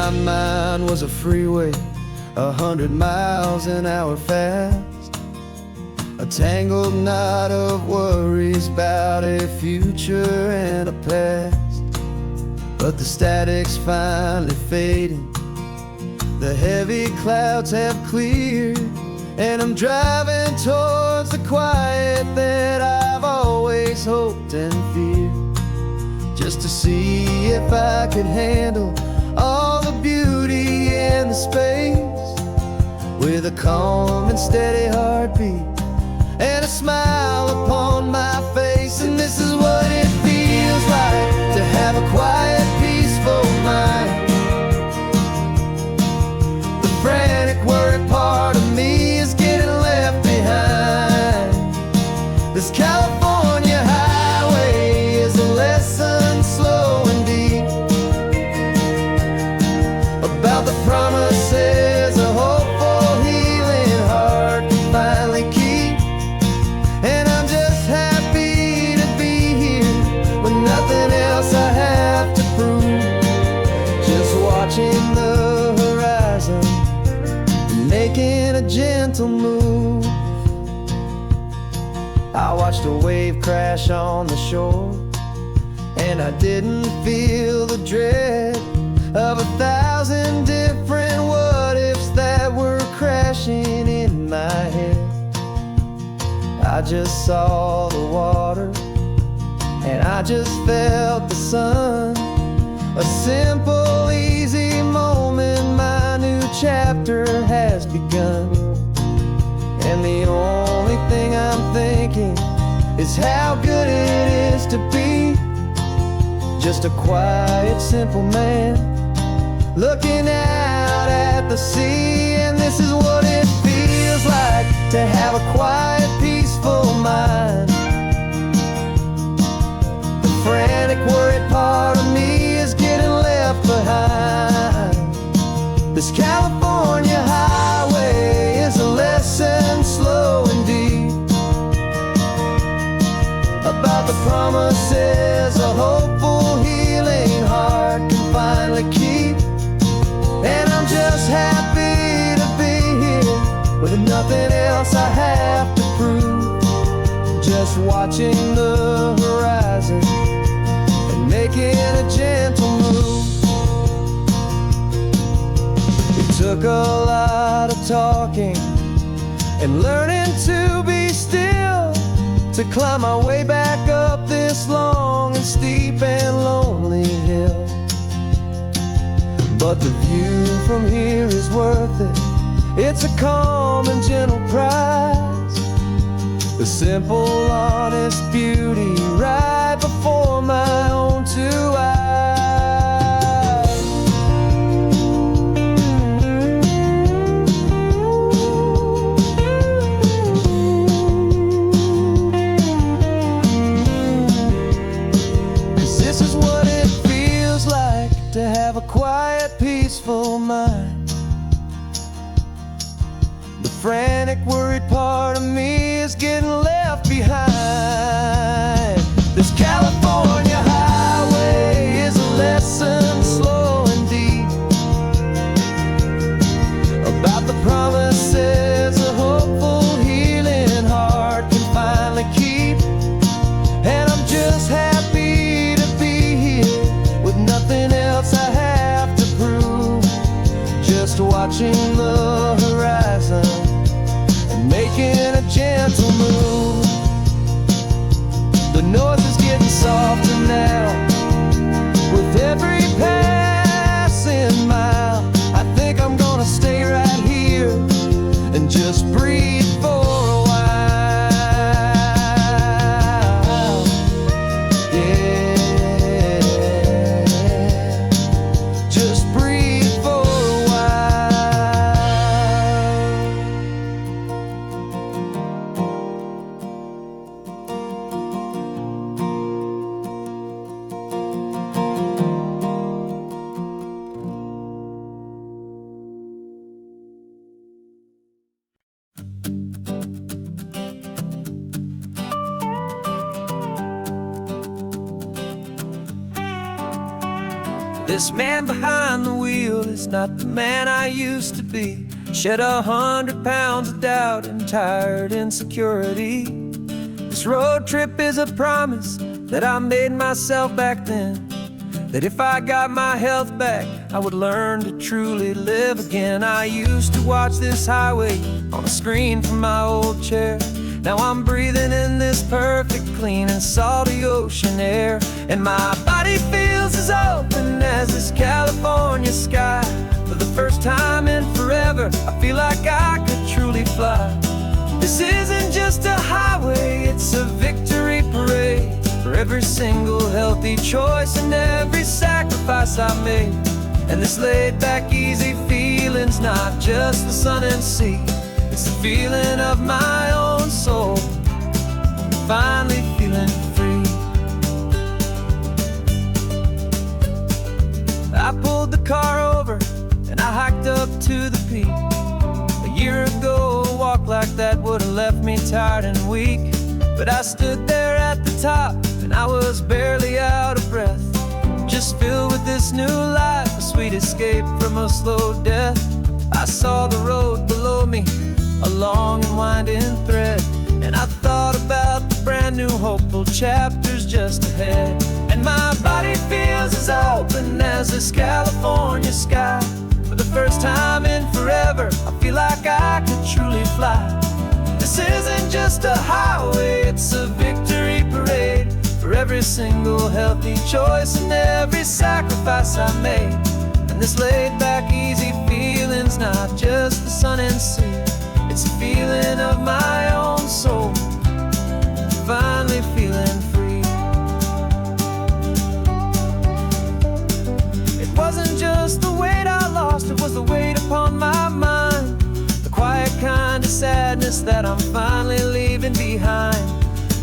my mind was a freeway, 100 miles an hour fast, a tangled knot of worries about a future and a past. But the static's finally fading, the heavy clouds have cleared, and I'm driving towards the quiet that I've always hoped and feared, just to see if I could handle all the beauty and the space, with a calm and steady heartbeat and a smile upon my face. And this is what it feels like to have a quiet, peaceful mind. The frantic, worried part of me is getting left behind. This California highway is a lesson slow and deep about the promises a hopeful, healing heart can finally keep. And I'm just happy to be here with nothing else I have to prove, just watching the horizon, making a gentle move. I watched a wave crash on the shore, and I didn't feel the dread of 1,000 different what-ifs that were crashing in my head. I just saw the water, and I just felt the sun. A simple, easy moment, my new chapter has begun. And the only thing I'm thinking is how good it is to be just a quiet, simple man looking out at the sea. And this is what it feels like to have a quiet, peaceful mind. The frantic, worried part of me is getting left behind. This California highway is a lesson slow and deep about the promises a hopeful, healing heart can finally keep. And I'm just happy to be here with nothing else I have to prove, just watching the horizon and making a gentle move. It took a lot of talking and learning to be still to climb my way back up this long and steep and lonely hill. But the view from here is worth it. It's a calm and gentle prize, the simple, honest beauty right before my own two eyes. To have a quiet, peaceful mind. The frantic, worried part of me is getting left behind. This California highway is a lesson slow and deep about the promises a hopeful, healing heart can finally keep. And I'm just happy to be here with nothing else I have to prove, just watching the horizon and making a gentle move. The noise is getting softer now with every passing mile. I think I'm gonna stay right here and just breathe for a while. This man behind the wheel is not the man I used to be. Shed 100 pounds of doubt and tired insecurity. This road trip is a promise that I made myself back then, that if I got my health back, I would learn to truly live again. I used to watch this highway on a screen from my old chair. Now I'm breathing in this perfect, clean and salty ocean air. And my body feels as open as this California sky. For the first time in forever, I feel like I could truly fly. This isn't just a highway, it's a victory parade. For every single healthy choice and every sacrifice I made. And this laid back easy feeling's not just the sun and sea, it's the feeling of my own soul, finally feeling free. I pulled the car over and I hiked up to the peak. A year ago, a walk like that would have left me tired and weak. But I stood there at the top and I was barely out of breath, just filled with this new life, a sweet escape from a slow death. I saw the road below me, a long and winding thread, and I thought about the brand new hopeful chapters just ahead. And my body feels as open as this California sky. For the first time in forever, I feel like I could truly fly. This isn't just a highway, it's a victory parade. For every single healthy choice and every sacrifice I made. And this laid back easy feeling's not just the sun and sea, it's a feeling of my own soul, finally feeling free. It wasn't just the weight I lost, it was the weight upon my mind. The quiet kind of sadness that I'm finally leaving behind.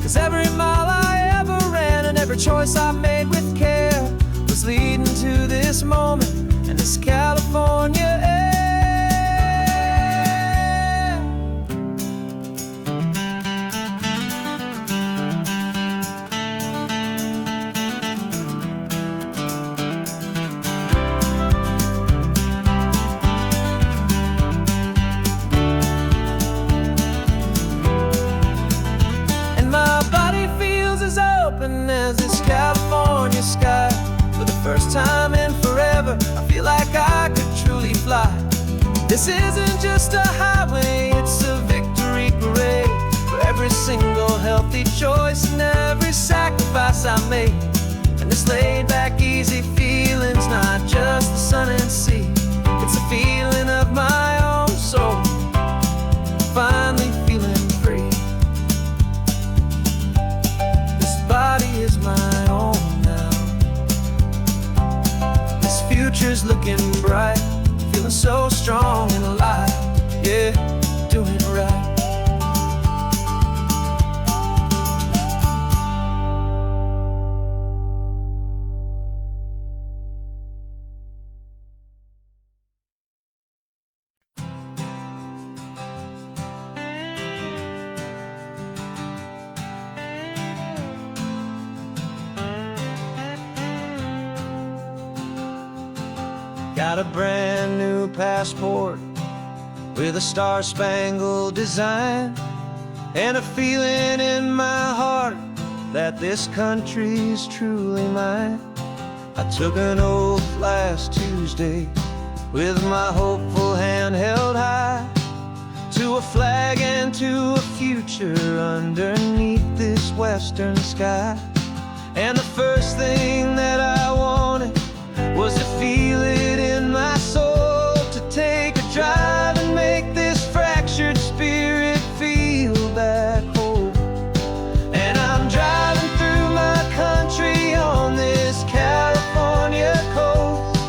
'Cause every mile I ever ran and every choice I made with care was leading to this moment and this California air. As this California sky. For the first time in forever, I feel like I could truly fly. This isn't just a highway, it's a victory parade. For every single healthy choice and every sacrifice I made. And this laid back easy feeling's not just the sun and sea, it's a feeling of my own soul, finally feeling free. Body is my own now. This future's looking bright, feeling so strong and alive. Yeah, doing it right. Got a brand new passport with a star-spangled design, and a feeling in my heart that this country's truly mine. I took an oath last Tuesday with my hopeful hand held high, to a flag and to a future underneath this western sky. And the first thing that I wanted was to feel it in my soul, to take a drive and make this fractured spirit feel back home. And I'm driving through my country on this California coast,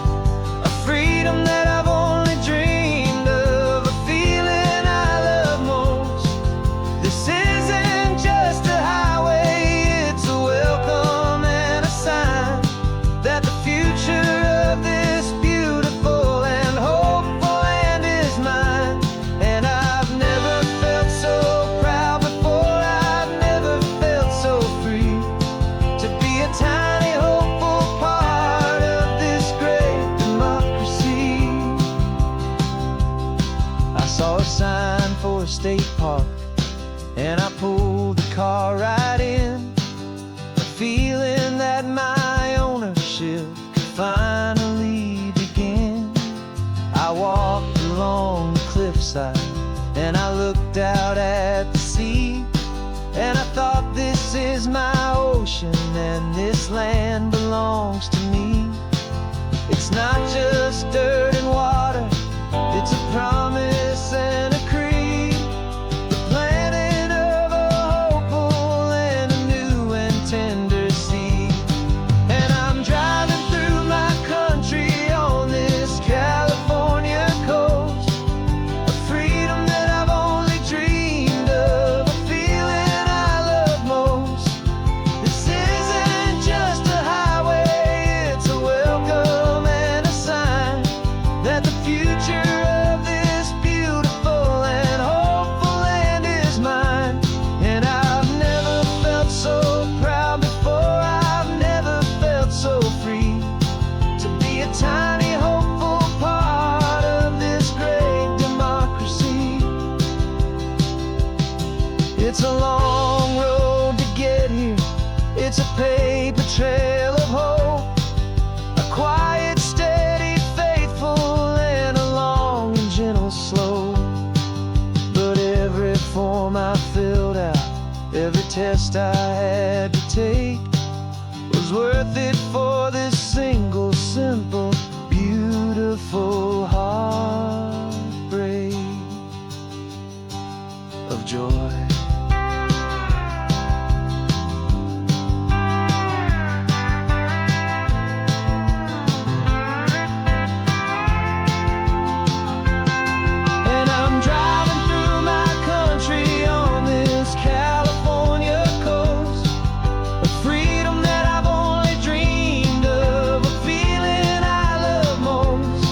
a freedom that I've only dreamed of, a feeling I love most. This isn't just a highway, it's a welcome and a sign that the future of this beautiful a state park, and I pulled the car right in, feeling that my ownership could finally begin. I walked along the cliffside and I looked out at the sea, and I thought, this is my ocean and this land belongs to me. It's not just dirt and water, it's a promise and a creed, the planting of a hopeful and a new and tender seed. And I'm driving through my country on this California coast, a freedom that I've only dreamed of, a feeling I love most. This isn't just a highway, it's a welcome and a sign that the future of this beautiful and hopeful land is mine. And I've never felt so proud before, I've never felt so free to be a tiny hopeful part of this great democracy. It's a long road to get here, it's a paper trail of hope, a quiet, steady, faithful, and a long and gentle slope. But every form I filled out, every test I had to take, was worth it for this single, simple, beautiful heartbreak of joy. And I'm driving through my country on this California coast, a freedom that I've only dreamed of, a feeling I love most.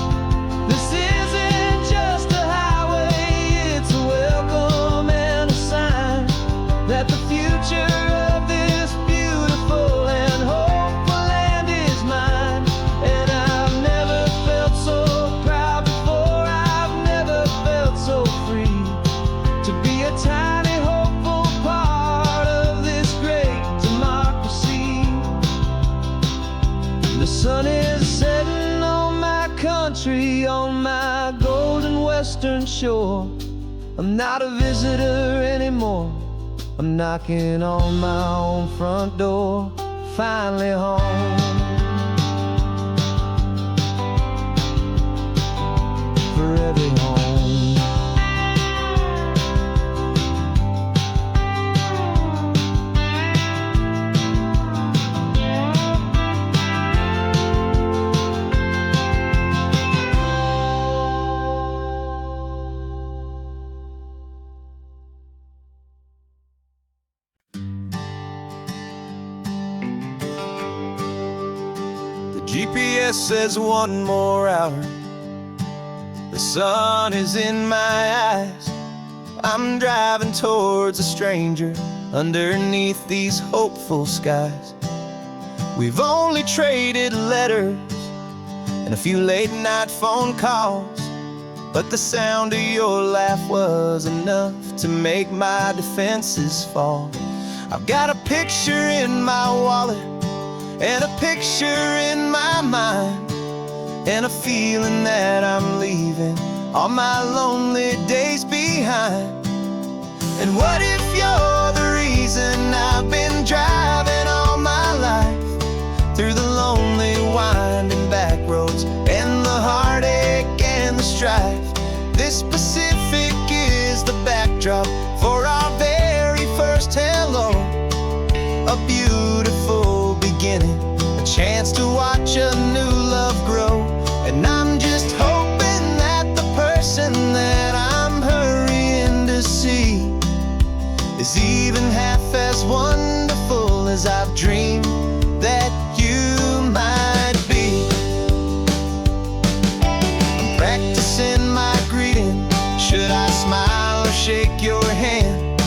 This isn't just a highway, it's a welcome and a sign that the future of this beautiful and hopeful land is mine. And I've never felt so proud before, I've never felt so free to be a tiny hopeful part of this great democracy. The sun is setting on my country, on my golden western shore. I'm not a visitor anymore, I'm knocking on my own front door, finally home. For every home. The GPS says one more hour, the sun is in my eyes. I'm driving towards a stranger underneath these hopeful skies. We've only traded letters and a few late night phone calls, but the sound of your laugh was enough to make my defenses fall. I've got a picture in my wallet and a picture in my mind, and a feeling that I'm leaving all my lonely days behind. And what if you're the reason I've been driving all my life, through the lonely winding back roads and the heartache and the strife? This Pacific is the backdrop for our very first hello, a beautiful beginning, a chance to watch a new love grow. And I'm just hoping that the person that I'm hurrying to see is even half as wonderful as I've dreamed that you might be. I'm practicing my greeting, should I smile or shake your hand?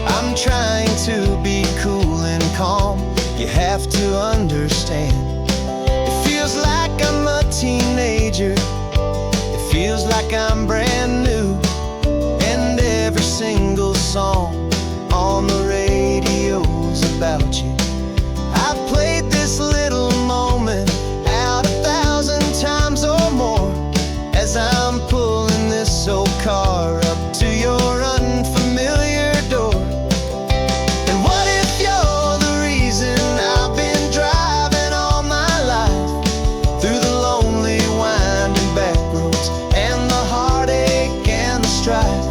I'm trying to be cool and calm, you have to understand. It feels like I'm a teenager, it feels like I'm brand new, and every single song on the radio's about you. I've played this little moment out 1,000 times or more as I'm pulling this old car up to your unfamiliar door. And what if you're the reason I've been driving all my life through the lonely winding back roads and the heartache and the strife?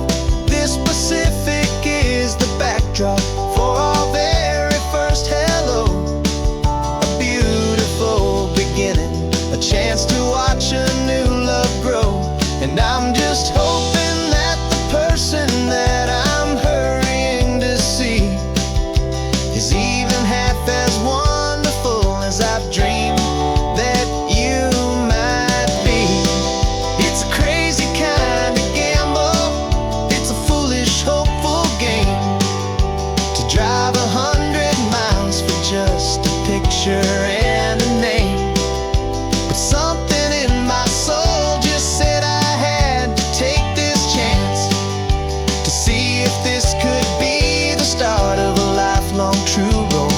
This Pacific is the backdrop for our very first hello. A beautiful beginning, a chance to watch a new love grow. And I'm just hoping that the person that I'm hurrying to see is even half as wonderful as I've dreamed that you might be. It's a crazy kind of gamble, it's a foolish, hopeful game to drive 100 miles for just a picture and a name. But something in my soul just said I had to take this chance to see if this could be the start of a lifelong true romance.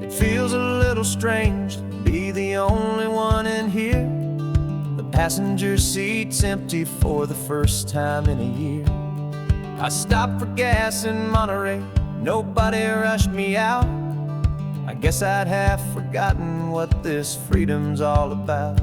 It feels a little strange to be the only one in here. The passenger seat's empty for the first time in a year. I stopped for gas in Monterey, nobody rushed me out. I guess I'd have forgotten what this freedom's all about.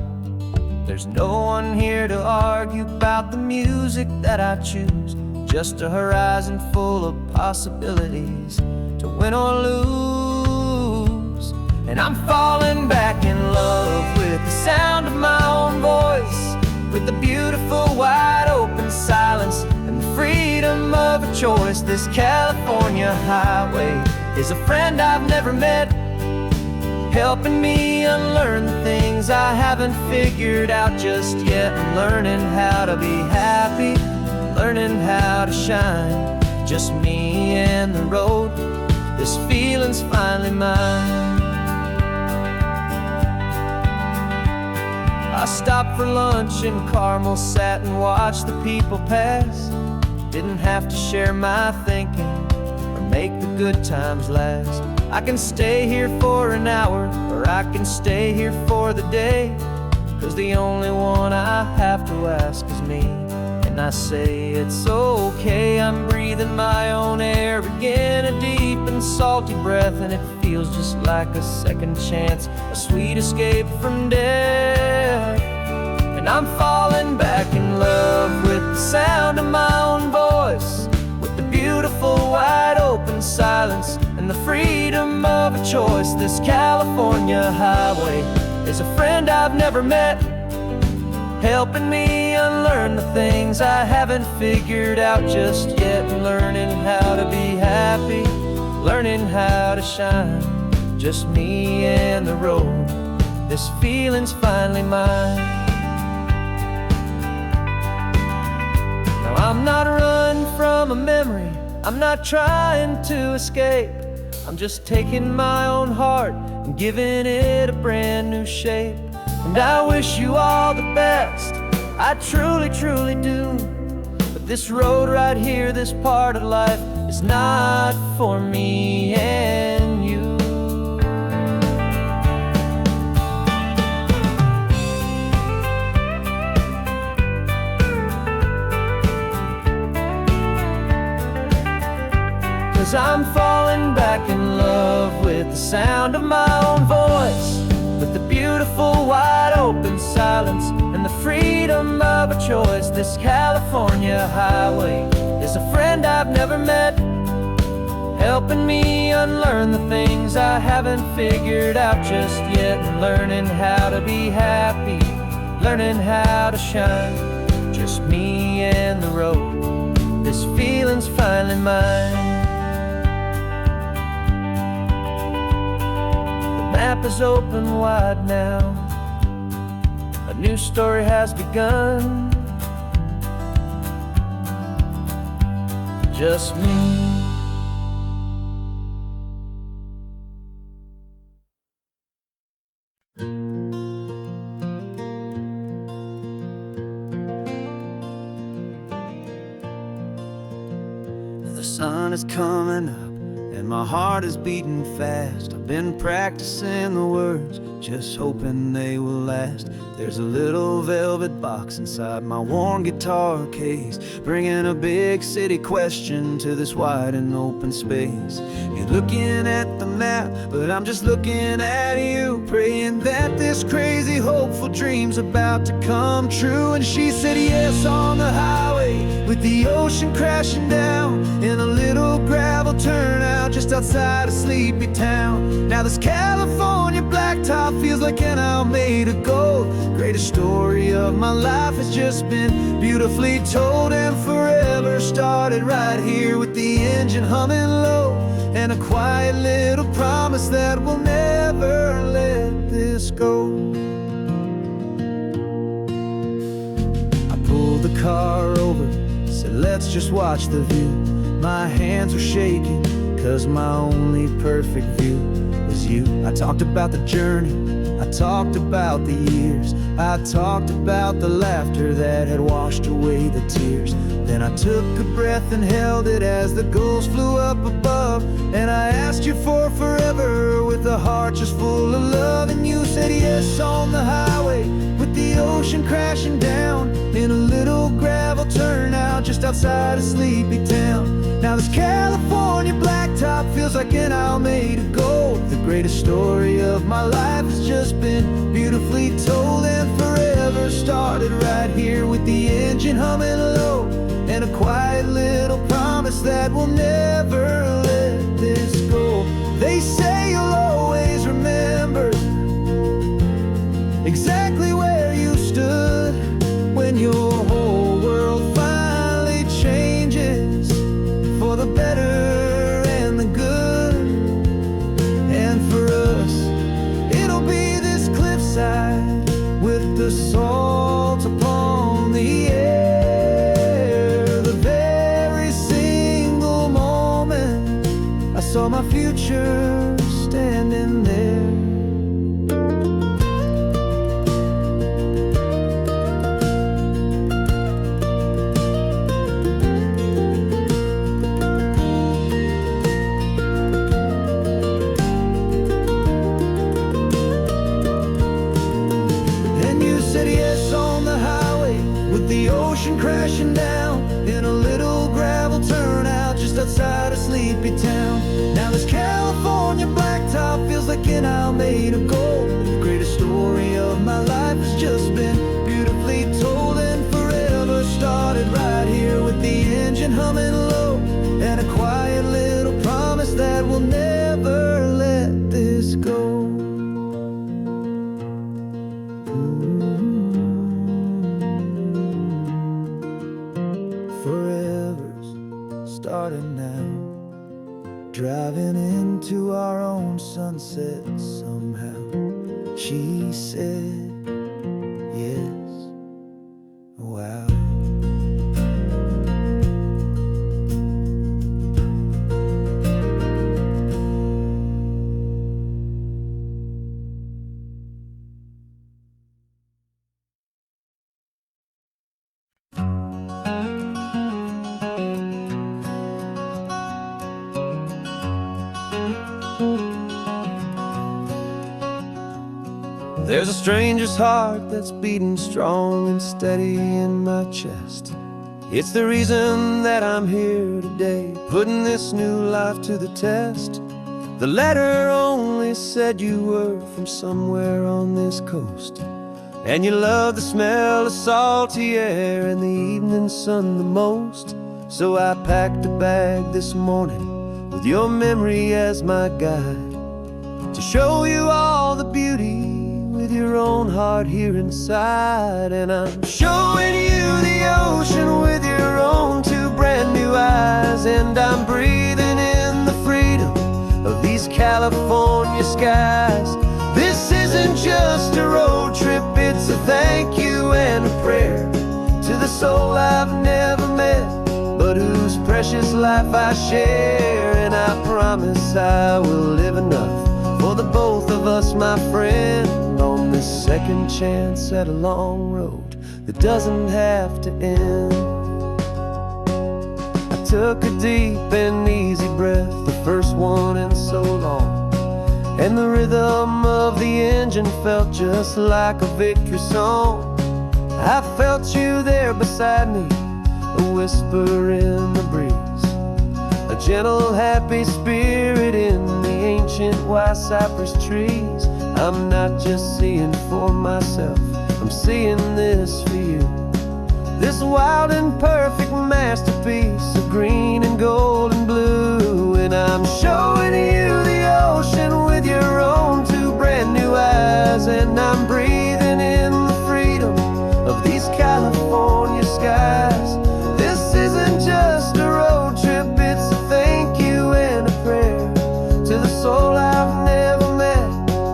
There's no one here to argue about the music that I choose, just a horizon full of possibilities to win or lose. And I'm falling back in love with the sound of my own voice, with the beautiful wide open silence and the freedom of a choice. This California highway is a friend I've never met, helping me unlearn the things I haven't figured out just yet. I'm learning how to be happy, learning how to shine, just me and the road. This feeling's finally mine. I stopped for lunch in Carmel, sat and watched the people pass. Didn't have to share my thinking or make the good times last. I can stay here for an hour, or I can stay here for the day, 'cause the only one I have to ask is me. And I say it's okay, I'm breathing my own air again, a deep and salty breath, and it feels just like a second chance, a sweet escape from death. And I'm falling back in love with the sound of my own voice, with the beautiful wide open silence and the freedom of a choice. This California highway is a friend I've never met, helping me unlearn the things I haven't figured out just yet. Learning how to be happy, learning how to shine, just me and the road. This feeling's finally mine. Now I'm not running from a memory, I'm not trying to escape. I'm just taking my own heart and giving it a brand new shape. And I wish you all the best, I truly, truly do. But this road right here, this part of life, is not for me and you. Cause I'm falling back in love with the sound of my own voice, with the beautiful wide open silence and the freedom of a choice. This California highway is a friend I've never met, helping me unlearn the things I haven't figured out just yet. And learning how to be happy, learning how to shine, just me and the road. This feeling's finally mine. The map is open wide now, a new story has begun. just me. The sun is coming up and my heart is beating fast. I've been practicing the words, just hoping they will last. There's a little velvet box inside my worn guitar case, bringing a big city question to this wide and open space. You're looking at the map, but I'm just looking at you, praying that this crazy hopeful dream's about to come true. And she said yes on the highway, with the ocean crashing down, in a little gravel turnout just outside a sleepy town. Now this California blacktop feels like an owl made of gold. Greatest story of my life has just been beautifully told, and forever started right here with the engine humming low, and a quiet little promise that we'll never let this go. I pulled the car over, said let's just watch the view. My hands were shaking, cause my only perfect view was you. I talked about the journey, I talked about the years, I talked about the laughter that had washed away the tears. Then I took a breath and held it as the gulls flew up above, and I asked you for forever with a heart just full of love. And you said yes on the highway, with the ocean crashing down, in a little gravel turnout just outside a sleepy town. Now this California blacktop feels like an owl made of gold. The greatest story of my life has just been beautifully told, and forever started right here with the engine humming low, and a quiet little promise that we'll never let this go. They say you'll always remember exactly where you stood when your whole world finally changes for the better and the good. And for us, it'll be this cliffside with the salt upon the air. The very single moment I saw my future standing there. The ocean crashing down, in a little gravel turnout just outside a sleepy town. Now this California blacktop feels like an owl made of gold. The greatest story of my life has just been beautifully told, and forever started right here with the engine humming low, and a quiet little promise that we'll never let this go. Forever's starting now, driving into our own sunset somehow. She said yes, wow. There's a stranger's heart that's beating strong and steady in my chest. It's the reason that I'm here today, putting this new life to the test. The letter only said you were from somewhere on this coast, and you love the smell of salty air and the evening sun the most. So I packed a bag this morning with your memory as my guide, to show you all the beauty with your own heart here inside. And I'm showing you the ocean with your own two brand new eyes, and I'm breathing in the freedom of these California skies. This isn't just a road trip, it's a thank you and a prayer to the soul I've never met, but whose precious life I share, and I promise I will live enough for the both of us, my friend, on this second chance at a long road that doesn't have to end. I took a deep and easy breath, the first one in so long, and the rhythm of the engine felt just like a victory song. I felt you there beside me, a whisper in the breeze, a gentle, happy spirit in the ancient white cypress trees. I'm not just seeing for myself, I'm seeing this for you. This wild and perfect masterpiece of green and gold and blue. And I'm showing you the ocean with your own two brand new eyes, and I'm breathing in the freedom of these California skies. This isn't just a road trip, it's a thank you and a prayer to the soul I've never met,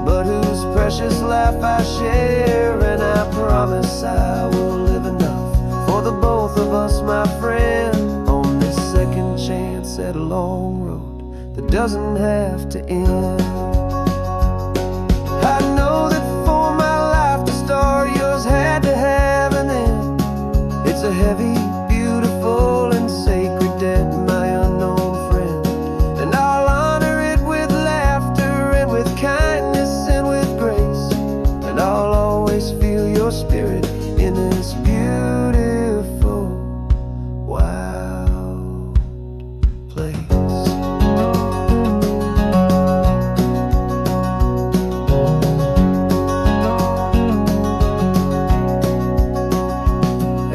but whose precious life I share. And I promise I will live enough for the both of us, my friend, on this second chance at a long road that doesn't have to end. I know that for my life to start, yours had to have an end. It's a heavy, beautiful, and sacred debt, my unknown friend, and I'll honor it with laughter and with kindness and with grace, and I'll always feel your spirit in this beautiful, wild place.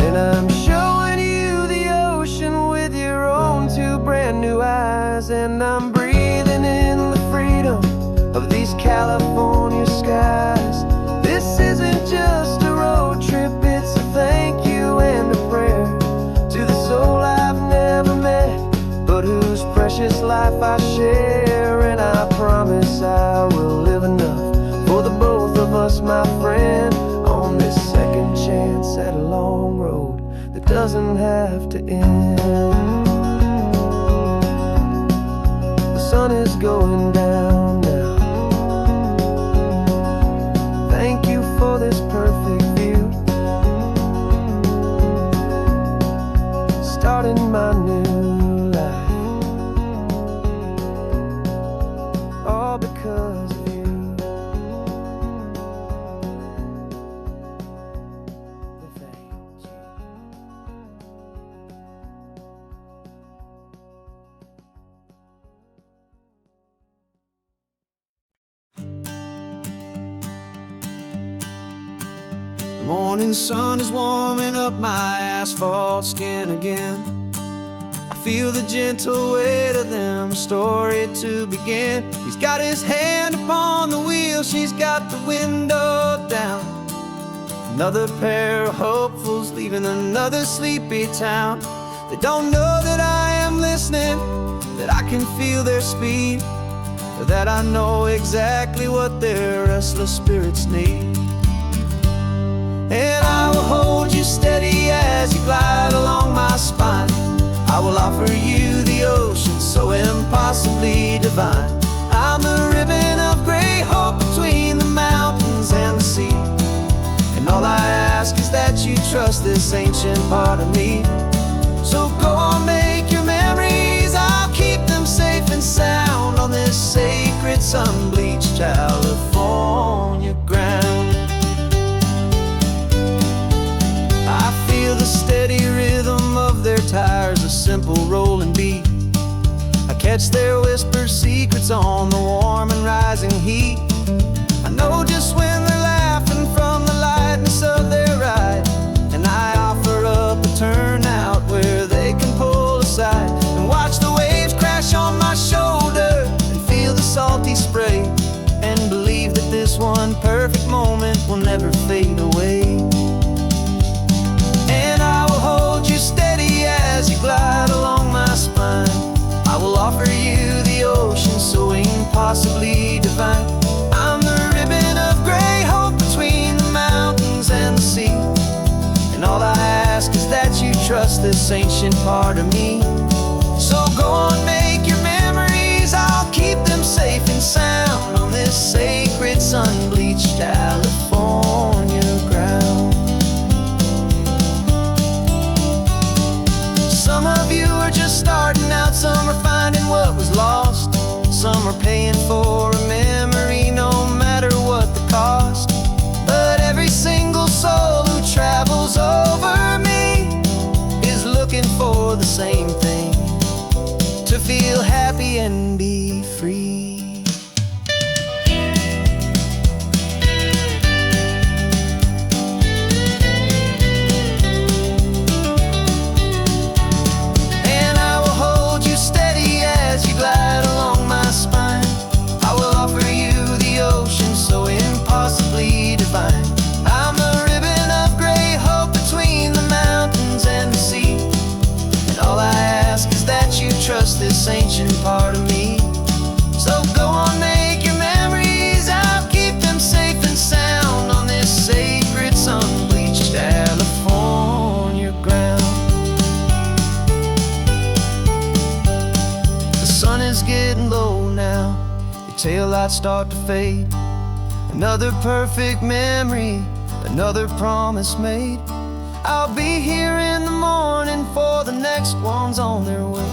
And I'm showing you the ocean with your own two brand new eyes, and I'm breathing in the freedom of these California skies. This isn't just a road trip, it's a thank you and a prayer to the soul I've never met, but whose precious life I share. And I promise I will live enough for the both of us, my friend, on this second chance at a long road that doesn't have to end. The sun is going down now. Thank you for this perfect view, starting my new life, all because of you. Thank you. The morning sun is warming up my asphalt skin again. I feel the gentle weight of them, story to begin. He's got his hand upon the wheel, she's got the window down. Another pair of hopefuls leaving another sleepy town. They don't know that I am listening, that I can feel their speed, or that I know exactly what their restless spirits need. And I will hold you steady as you glide along my spine. I will offer you the ocean so impossibly divine. I'm the ribbon of gray hope between the mountains and the sea, and all I ask is that you trust this ancient part of me. So go on, make your memories, I'll keep them safe and sound on this sacred sun-bleached California ground. I feel the steady rhythm of their tires, a simple rolling beat. I catch their whispered secrets on the warm and rising heat. I know just when they're laughing from the lightness of their ride, and I offer up a turnout where they can pull aside and watch the waves crash on my shoulder and feel the salty spray, and believe that this one perfect moment will never fade away. And I will hold you steady as you glide along my spine. I will offer you the ocean so impossibly divine. I'm the ribbon of gray hope between the mountains and the sea, and all I ask is that you trust this ancient part of me. So on, make your memories, I'll keep them safe and sound on this sacred sun-bleached California ground. Some of you are just starting out, some are finding what was lost, some are paying for a memory no matter what the cost. But every single soul who travels over me is looking for the same thing, to feel happy and be free. And I will hold you steady as you glide along my spine. I will offer you the ocean so impossibly divine. I'm a ribbon of gray hope between the mountains and the sea, and all I ask is that you trust this ancient part of me. So go on, make your memories, I'll keep them safe and sound on this sacred sun-bleached California ground. The sun is getting low now, your taillights start to fade. Another perfect memory, another promise made. I'll be here in the morning for the next ones on their way.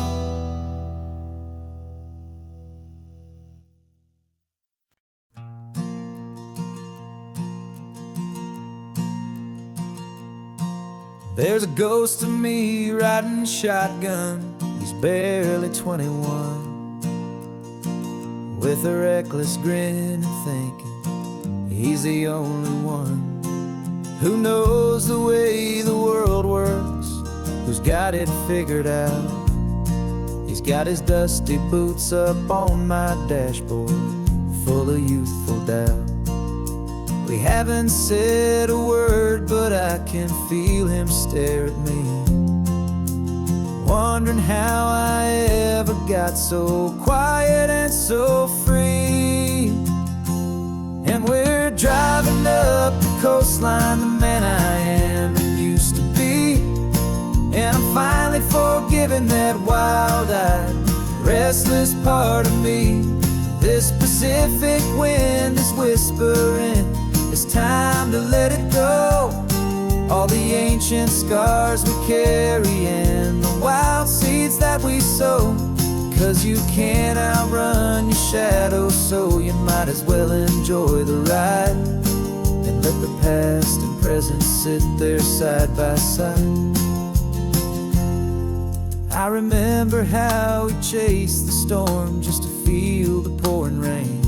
There's a ghost of me riding shotgun. He's barely 21, with a reckless grin and thinking he's the only one who knows the way the world works, who's got it figured out. He's got his dusty boots up on my dashboard, full of youthful doubt. We haven't said a word, but I can feel him stare at me, wondering how I ever got so quiet and so free. And we're driving up the coastline, the man I am and used to be. And I'm finally forgiving that wild-eyed, restless part of me. This Pacific wind is whispering, it's time to let it go. All the ancient scars we carry and the wild seeds that we sow. 'Cause you can't outrun your shadow, so you might as well enjoy the ride and let the past and present sit there side by side. I remember how we chased the storm just to feel the pouring rain,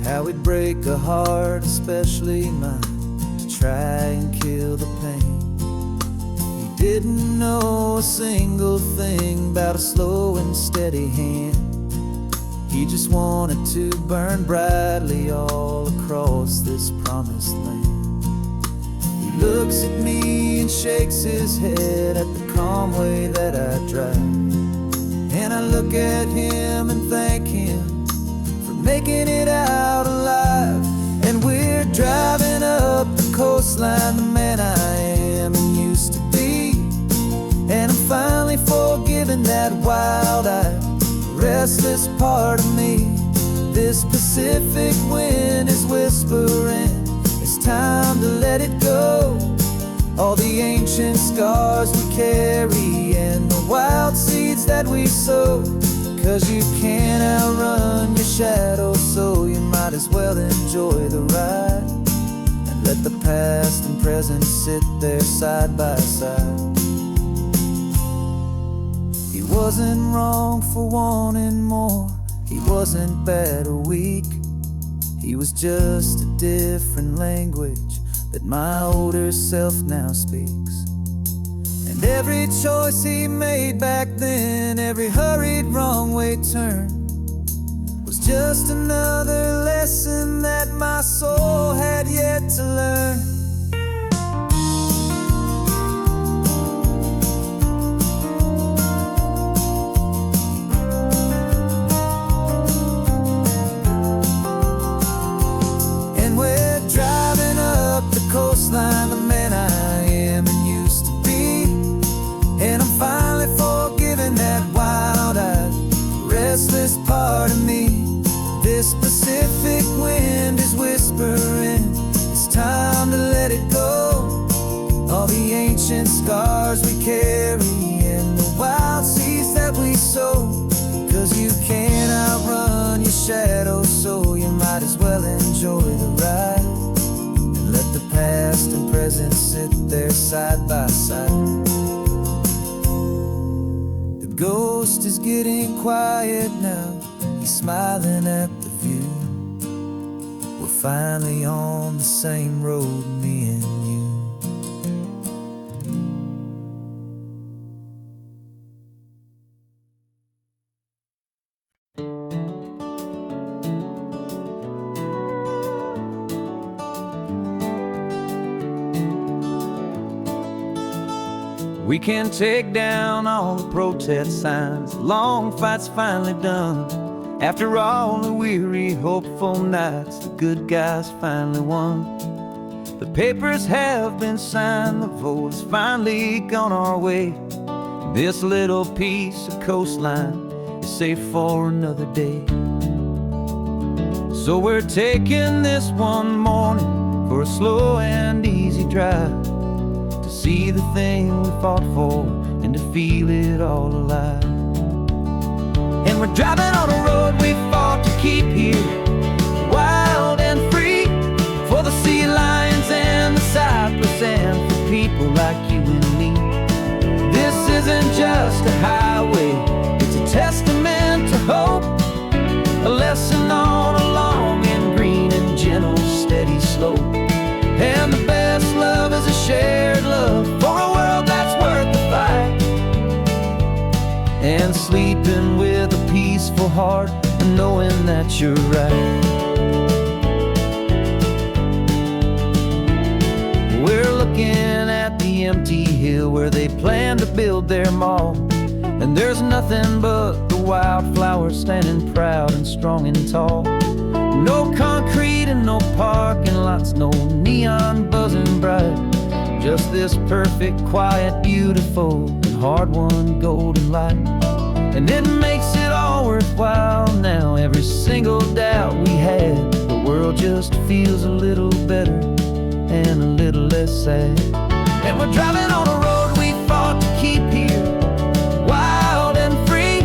how we'd break a heart, especially mine, to try and kill the pain. He didn't know a single thing about a slow and steady hand. He just wanted to burn brightly all across this promised land. He looks at me and shakes his head at the calm way that I drive, and I look at him and thank him for making it out alive. And we're driving up the coastline, the man I am and used to be. And I'm finally forgiving that wild-eyed, restless part of me. This Pacific wind is whispering, it's time to let it go. All the ancient scars we carry and the wild seeds that we sow. 'Cause you can't outrun your shadow, so you might as well enjoy the ride and let the past and present sit there side by side. He wasn't wrong for wanting more, he wasn't bad or weak. He was just a different language that my older self now speaks. And every choice he made back then, every hurried wrong way turn, was just another lesson that my soul had yet to learn. Coastline, the man I am and used to be. And I'm finally forgiving that wild ancient scars we carry and the wild seeds that we sow. 'Cause you can't outrun your shadow, so you might as well enjoy the ride and let the past and present sit there side by side. The ghost is getting quiet now, he's smiling at the view. We're finally on the same road, me and you. We can take down all the protest signs, long fight's finally done. After all the weary, hopeful nights, the good guys finally won. The papers have been signed, the vote has finally gone our way. This little piece of coastline is safe for another day. So we're taking this one morning for a slow and easy drive, to see the thing we fought for and to feel it all alive. And we're driving on a road we fought to keep here, wild and free, for the sea lions and the cypress and for people like you and me. This isn't just a highway, it's a testament to hope, a lesson on a long and green and gentle steady slope. And the best love is a shared love for a world that's worth the fight, and sleeping with a peaceful heart and knowing that you're right. We're looking at the empty hill where they plan to build their mall, and there's nothing but the wildflowers standing proud and strong and tall. No concrete and no parking lots, no neon buzzing bright, just this perfect, quiet, beautiful, and hard-won golden light. And it makes it all worthwhile now, every single doubt we had. The world just feels a little better and a little less sad. And we're driving on a road we fought to keep here, wild and free,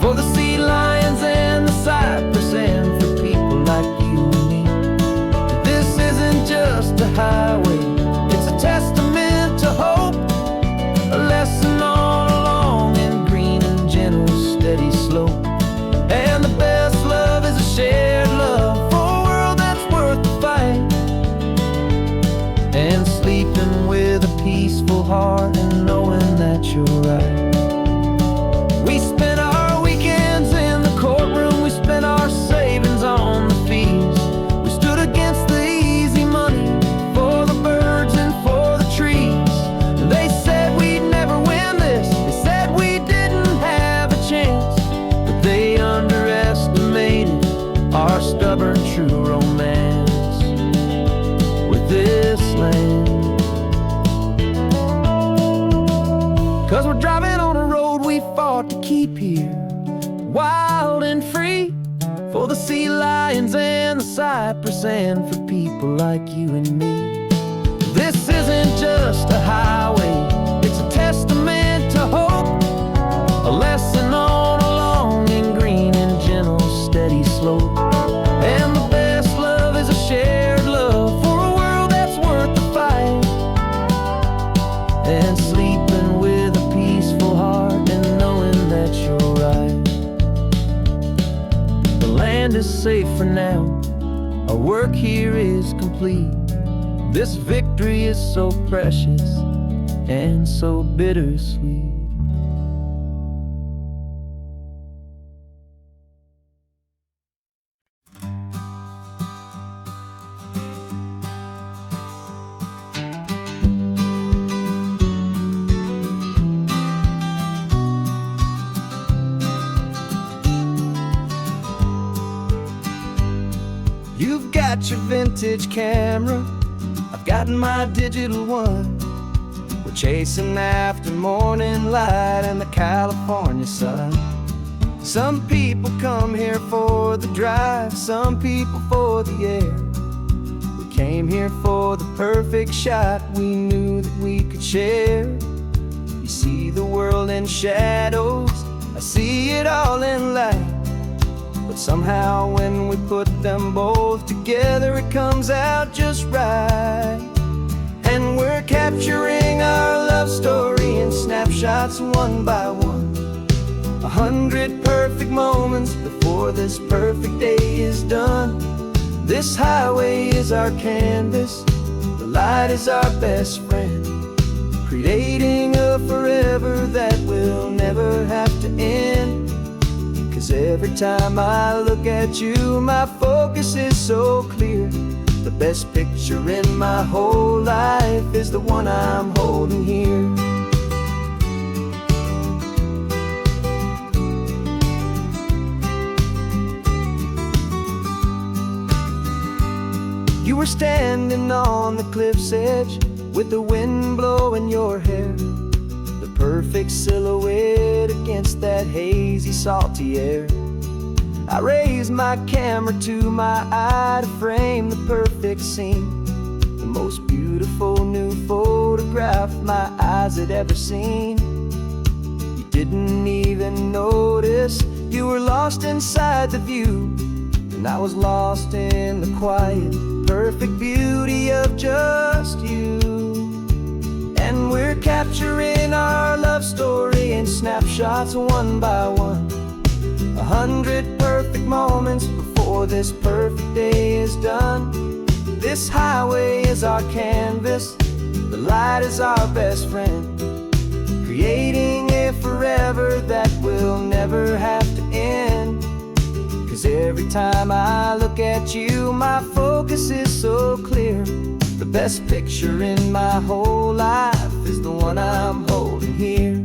for the sea lions and the cypress and for people like you and me. This isn't just a highway, it's a testament to hope, a lesson on a long and green and gentle steady slope. And the best love is a shared love for a world that's worth the fight, and sleeping with a peaceful heart and knowing that you're right. We spent our weekends in the courtroom, we spent our savings on the fees. We stood against the easy money for the birds and for the trees. And they said we'd never win this, they said we didn't have a chance, but they underestimated our stubborn true romance with this land. 'Cause we're driving on a road we fought to keep here, wild and free, for the sea lions and the cypress and for people like you and me. This isn't just a highway, it's a testament to hope, a lesson on a long and green and gentle steady slope. And the best love is a shared love for a world that's worth the fight, and sleeping with a peaceful heart and knowing that you're right. The land is safe for now, our work here is complete. This victory is so precious and so bittersweet. You've got your vintage camera, I've got my digital one. We're chasing after morning light and the California sun. Some people come here for the drive, some people for the air. We came here for the perfect shot we knew that we could share. You see the world in shadows, I see it all in light. But somehow when we put them both together, it comes out just right. And we're capturing our love story in snapshots one by one. 100 perfect moments before this perfect day is done. This highway is our canvas, the light is our best friend, creating a forever that will never have to end. 'Cause every time I look at you, my focus is so clear. The best picture in my whole life is the one I'm holding here. You were standing on the cliff's edge with the wind blowing your hair, the perfect silhouette against that hazy, salty air. I raised my camera to my eye to frame the perfect scene, the most beautiful new photograph my eyes had ever seen. You didn't even notice you were lost inside the view, and I was lost in the quiet, perfect beauty of just you. And we're capturing our love story in snapshots one by one. 100 perfect moments before this perfect day is done. This highway is our canvas, the light is our best friend, creating a forever that will never have to end. 'Cause every time I look at you, my focus is so clear. The best picture in my whole life is the one I'm holding here.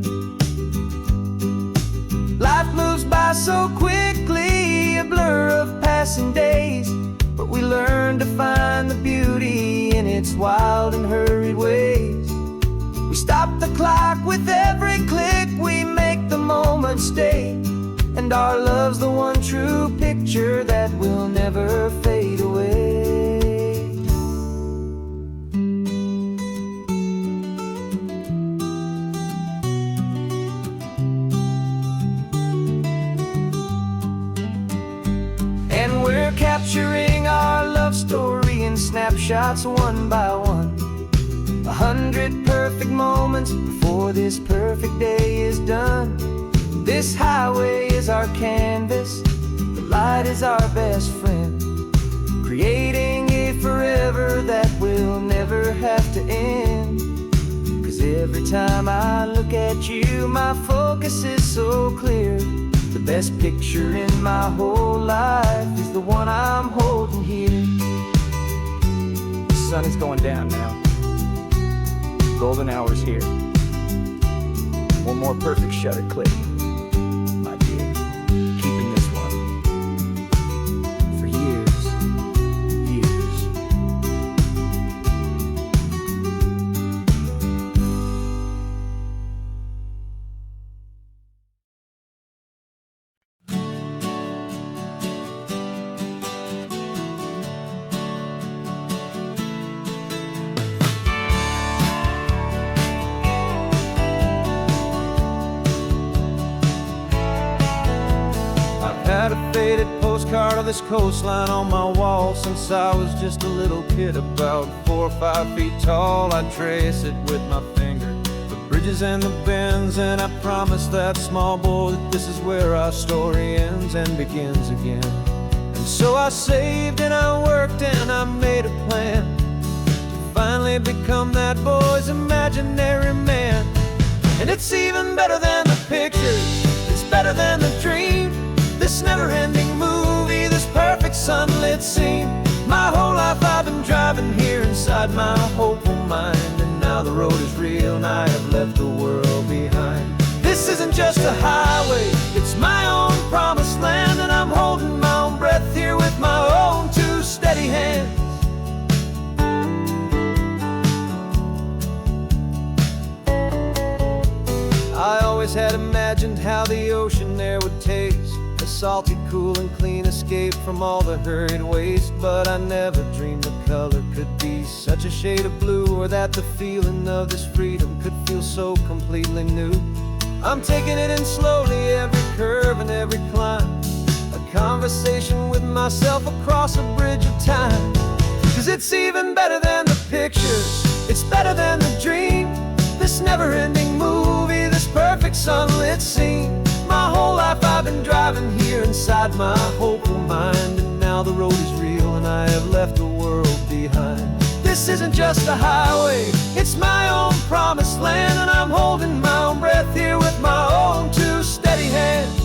Life moves by so quickly, a blur of passing days, but we learn to find the beauty in its wild and hurried ways. We stop the clock with every click, we make the moment stay, and our love's the one true picture that will never fade away. And we're capturing our love story in snapshots one by one. 100 perfect moments before this perfect day is done. This highway is our canvas, the light is our best friend, creating a forever that will never have to end. 'Cause every time I look at you, my focus is so clear. The best picture in my whole life is the one I'm holding here. The sun is going down now. Golden hour's here. One more perfect shutter click. Keeping this one for years, years. Had a faded postcard of this coastline on my wall since I was just a little kid, about 4 or 5 feet tall. I trace it with my finger, the bridges and the bends, and I promise that small boy that this is where our story ends and begins again. And so I saved and I worked and I made a plan to finally become that boy's imaginary man. And it's even better than the pictures, it's better than the dream, this never-ending movie, this perfect sunlit scene. My whole life I've been driving here inside my hopeful mind, and now the road is real and I have left the world behind. This isn't just a highway, it's my own promised land, and I'm holding my own breath here with my own two steady hands. I always had imagined how the ocean there would taste, a salty, cool and clean escape from all the hurried waste, but I never dreamed the color could be such a shade of blue, or that the feeling of this freedom could feel so completely new. I'm taking it in slowly, every curve and every climb, a conversation with myself across a bridge of time. 'Cause it's even better than the pictures, it's better than the dream, this never-ending movie, this perfect sunlit scene. My whole life I've been driving here inside my hopeful mind, and now the road is real and I have left the world behind. This isn't just a highway, it's my own promised land, and I'm holding my own breath here with my own two steady hands.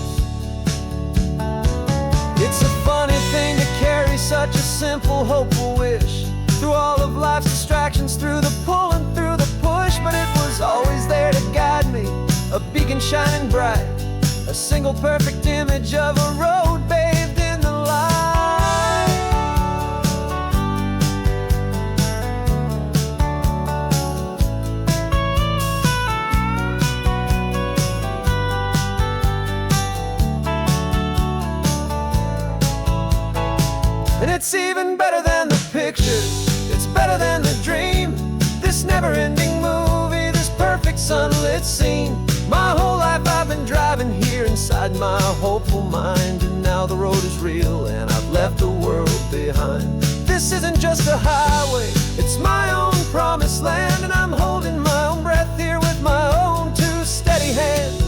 It's a funny thing to carry such a simple, hopeful wish through all of life's distractions, through the pull and through the push, but it was always there to guide me, a beacon shining bright, a single perfect image of a road bathed in the light. And it's even better than the pictures, it's better than the dream, this never-ending movie, this perfect sunlit scene. My whole life I've been driving here inside my hopeful mind, and now the road is real and I've left the world behind. This isn't just a highway, it's my own promised land, and I'm holding my own breath here with my own two steady hands.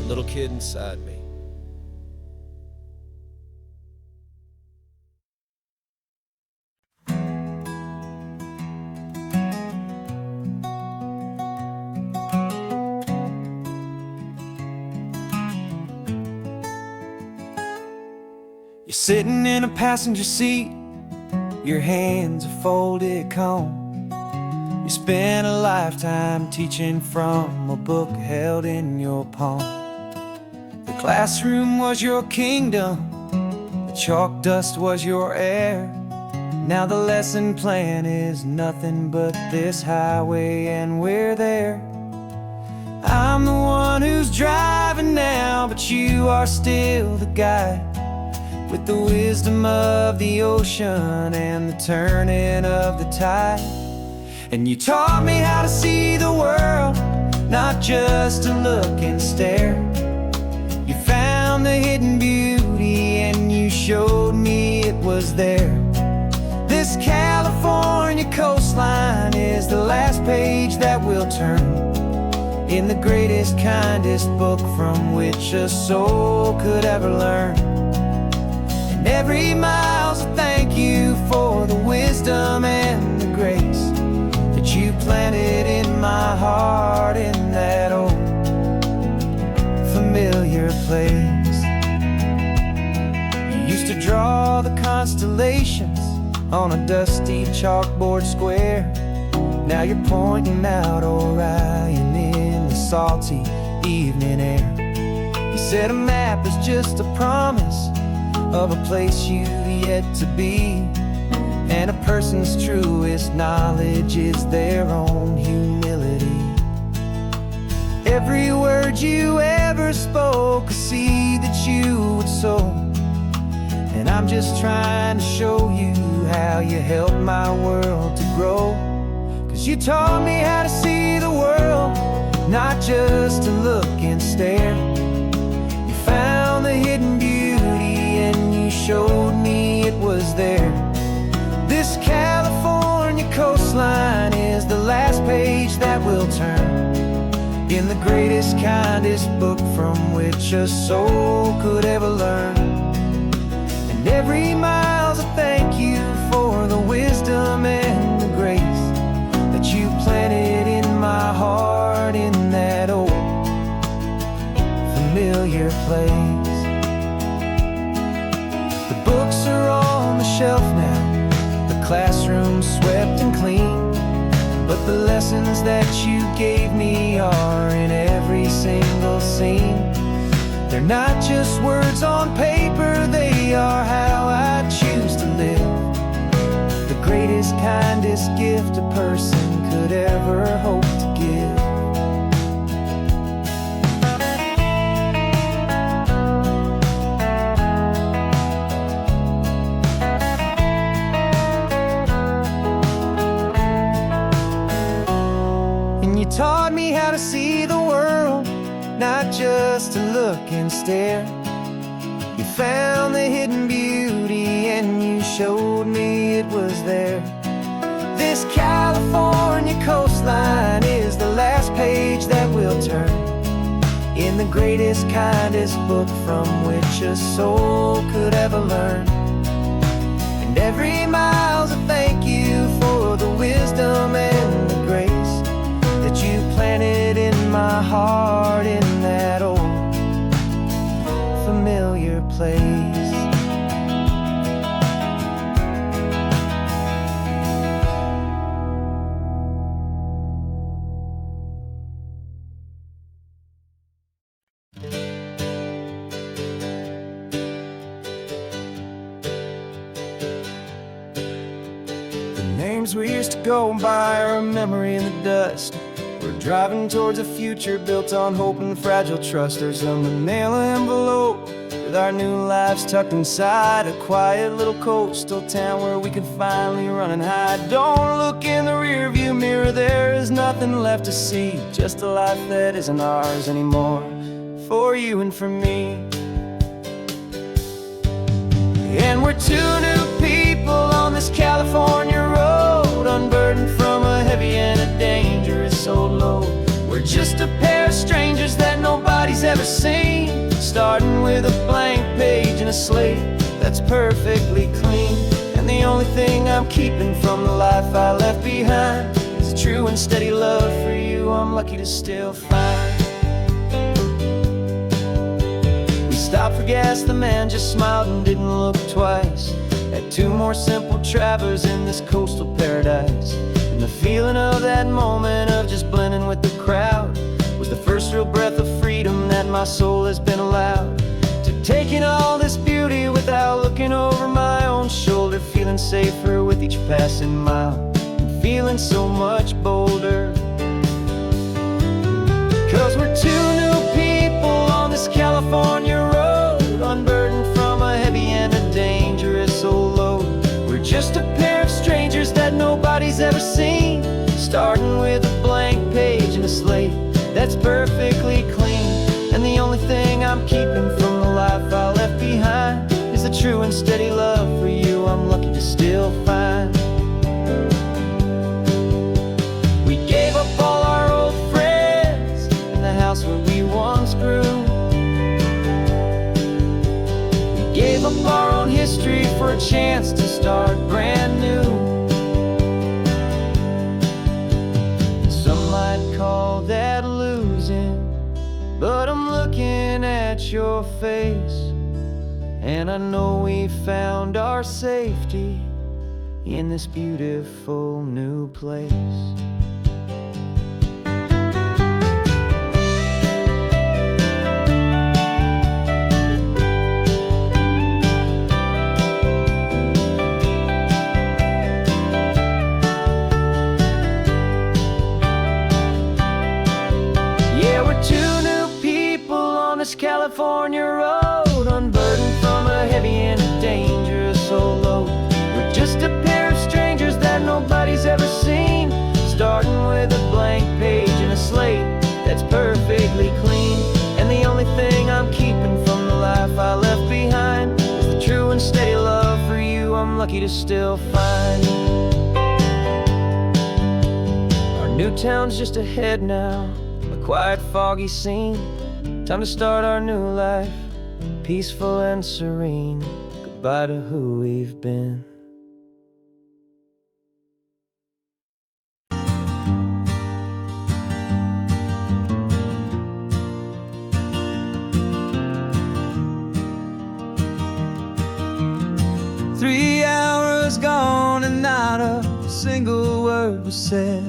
Little kid inside me. You're sitting in a passenger seat, your hands are folded calm. You spent a lifetime teaching from a book held in your palm. The classroom was your kingdom, the chalk dust was your air. Now the lesson plan is nothing but this highway, and we're there. I'm the one who's driving now, but you are still the guide, with the wisdom of the ocean and the turning of the tide. And you taught me how to see the world, not just to look and stare. You found the hidden beauty and you showed me it was there. This California coastline is the last page that we'll turn in the greatest, kindest book from which a soul could ever learn. And every mile's a thank you for the wisdom and the grace that you planted in my heart in that old familiar place. You used to draw the constellations on a dusty chalkboard square. Now you're pointing out Orion in the salty evening air. You said a map is just a promise of a place you've yet to be, and a person's truest knowledge is their own humility. Every word you ever spoke, a seed that you would sow, and I'm just trying to show you how you helped my world to grow. 'Cause you taught me how to see the world, not just to look and stare. You found the hidden beauty and you showed me it was there. This California coastline is the last page that we'll turn in the greatest, kindest book from which a soul could ever learn. And every mile's a thank you for the wisdom and the grace that you planted in my heart in that old familiar place. The books are on the shelf now, the classroom swept and clean, but the lessons that you gave me are in every single scene. They're not just words on paper, they are how I choose to live. The greatest, kindest gift a person could ever hope to give. And you taught me how to see the world, not just to look and stare. You found the hidden beauty and you showed me it was there. This California coastline is the last page that we'll turn in the greatest, kindest book from which a soul could ever learn. And every mile's a thank you for the wisdom and the grace that you planted in my heart in that old familiar place. The names we used to go by are a memory in the dust. We're driving towards a future built on hope and fragile trust. There's a manila envelope with our new lives tucked inside, a quiet little coastal town where we can finally run and hide. Don't look in the rearview mirror, there is nothing left to see, just a life that isn't ours anymore, for you and for me. And we're two new people on this California road, unburdened from a heavy and a dangerous old load. We're just a pair of strangers that nobody's ever seen, starting with a blank page and a slate that's perfectly clean. And the only thing I'm keeping from the life I left behind is a true and steady love for you I'm lucky to still find. We stopped for gas, the man just smiled and didn't look twice. Had two more simple travelers in this coastal paradise. And the feeling of that moment of just blending with the crowd was the first real breath of freedom that my soul has been allowed to take in all this beauty without looking over my own shoulder, feeling safer with each passing mile and feeling so much bolder. 'Cause we're two new people on this California road, unburdened from a heavy and a dangerous old load. We're just a pair of strangers that nobody's ever seen, starting with a blank page and a slate that's perfectly clean. And the only thing I'm keeping from the life I left behind is the true and steady love for you I'm lucky to still find. We gave up all our old friends in the house where we once grew. We gave up our own history for a chance to start brand new. Some might call that losing, but I'm looking at your face, and I know we found our safety in this beautiful new place. California road, unburdened from a heavy and a dangerous old load. We're just a pair of strangers that nobody's ever seen, starting with a blank page and a slate that's perfectly clean. And the only thing I'm keeping from the life I left behind is the true and steady love for you I'm lucky to still find. Our new town's just ahead now, a quiet, foggy scene. Time to start our new life, peaceful and serene. Goodbye to who we've been. "3 hours gone and not a single word was said.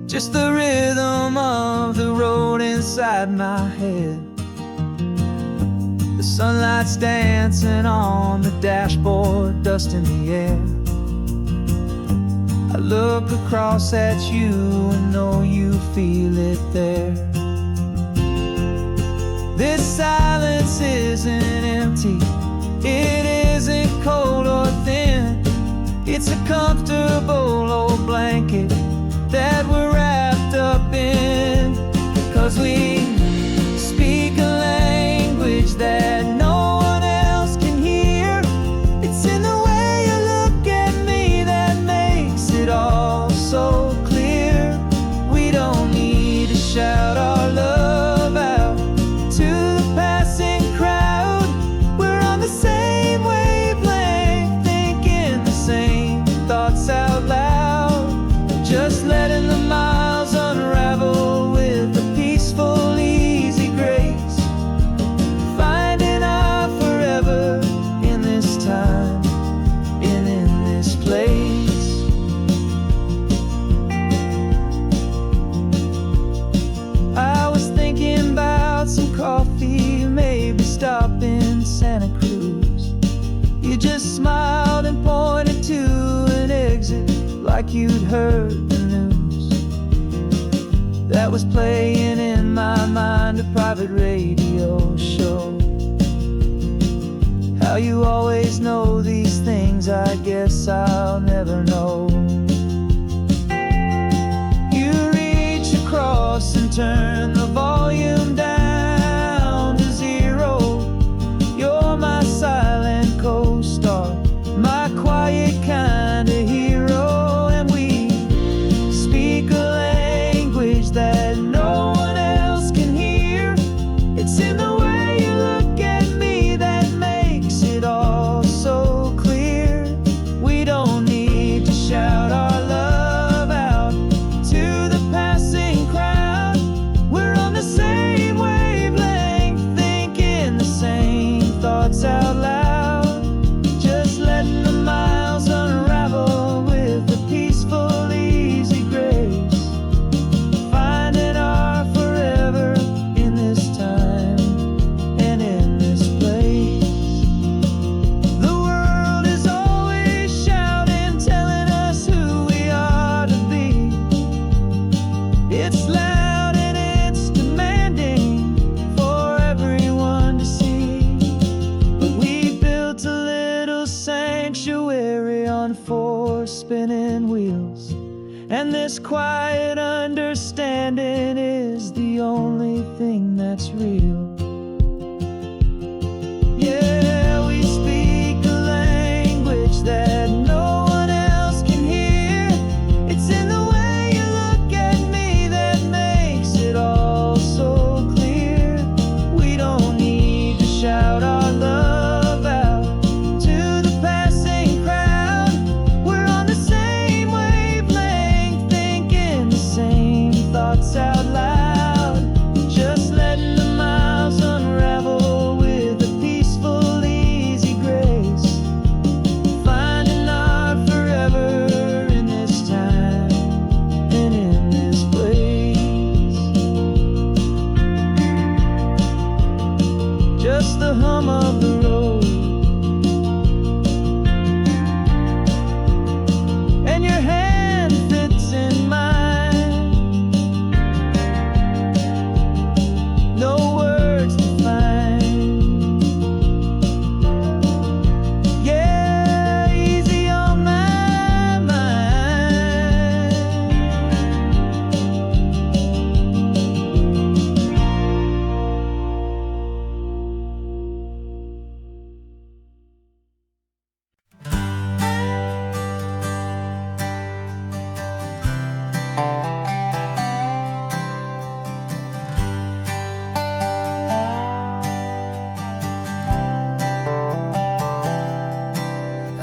Just the rhythm of the road inside my head. The Sunlight's dancing on the dashboard, dust in the air. I look across at you and know you feel it there. This silence isn't empty, it isn't cold or thin. It's a comfortable old blanket that we're wrapped up in. 'Cause we speak a language that no one else can hear. It's in the way you look at me that makes it all so clear. We don't need to shout our love out to the passing crowd. We're on the same wavelength, thinking the same thoughts out loud. Just letting the miles unravel with a peaceful, easy grace. Finding our forever in this time and in this place. I was thinking about some coffee, maybe stop in Santa Cruz. You just smiled and pointed to an exit like you'd heard the news. That was playing in my mind, a private radio show. How you always know these things, I guess I'll never know. You reach across and turn the volume down to 0. You're my silent co-star, my quiet kind of hero. And we speak a language that no one else can hear. It's in the way you look at me that makes it all so clear. We don't need to shout our love out to the passing crowd. We're on the same wavelength, thinking the same thoughts out loud. Just letting the miles unravel with a peaceful, easy grace. Finding our forever in this time and in this place. The world is always shouting, telling us who we are to be. It's loud and it's demanding for everyone to see. But we built a little sanctuary on 4 spinning wheels, and this quiet understanding is the only thing that's real. Yeah, we speak a language that no one else can hear. It's in the way you look at me that makes it all so clear. We don't need to shout our love out to the passing crowd. We're on the same wavelength, thinking the same thoughts out loud. Just letting the miles unravel with a peaceful, easy grace. Finding our forever in this time and in this place. Just the hum of the road and your hand fits in mine. No words to find. Yeah, easy on my mind.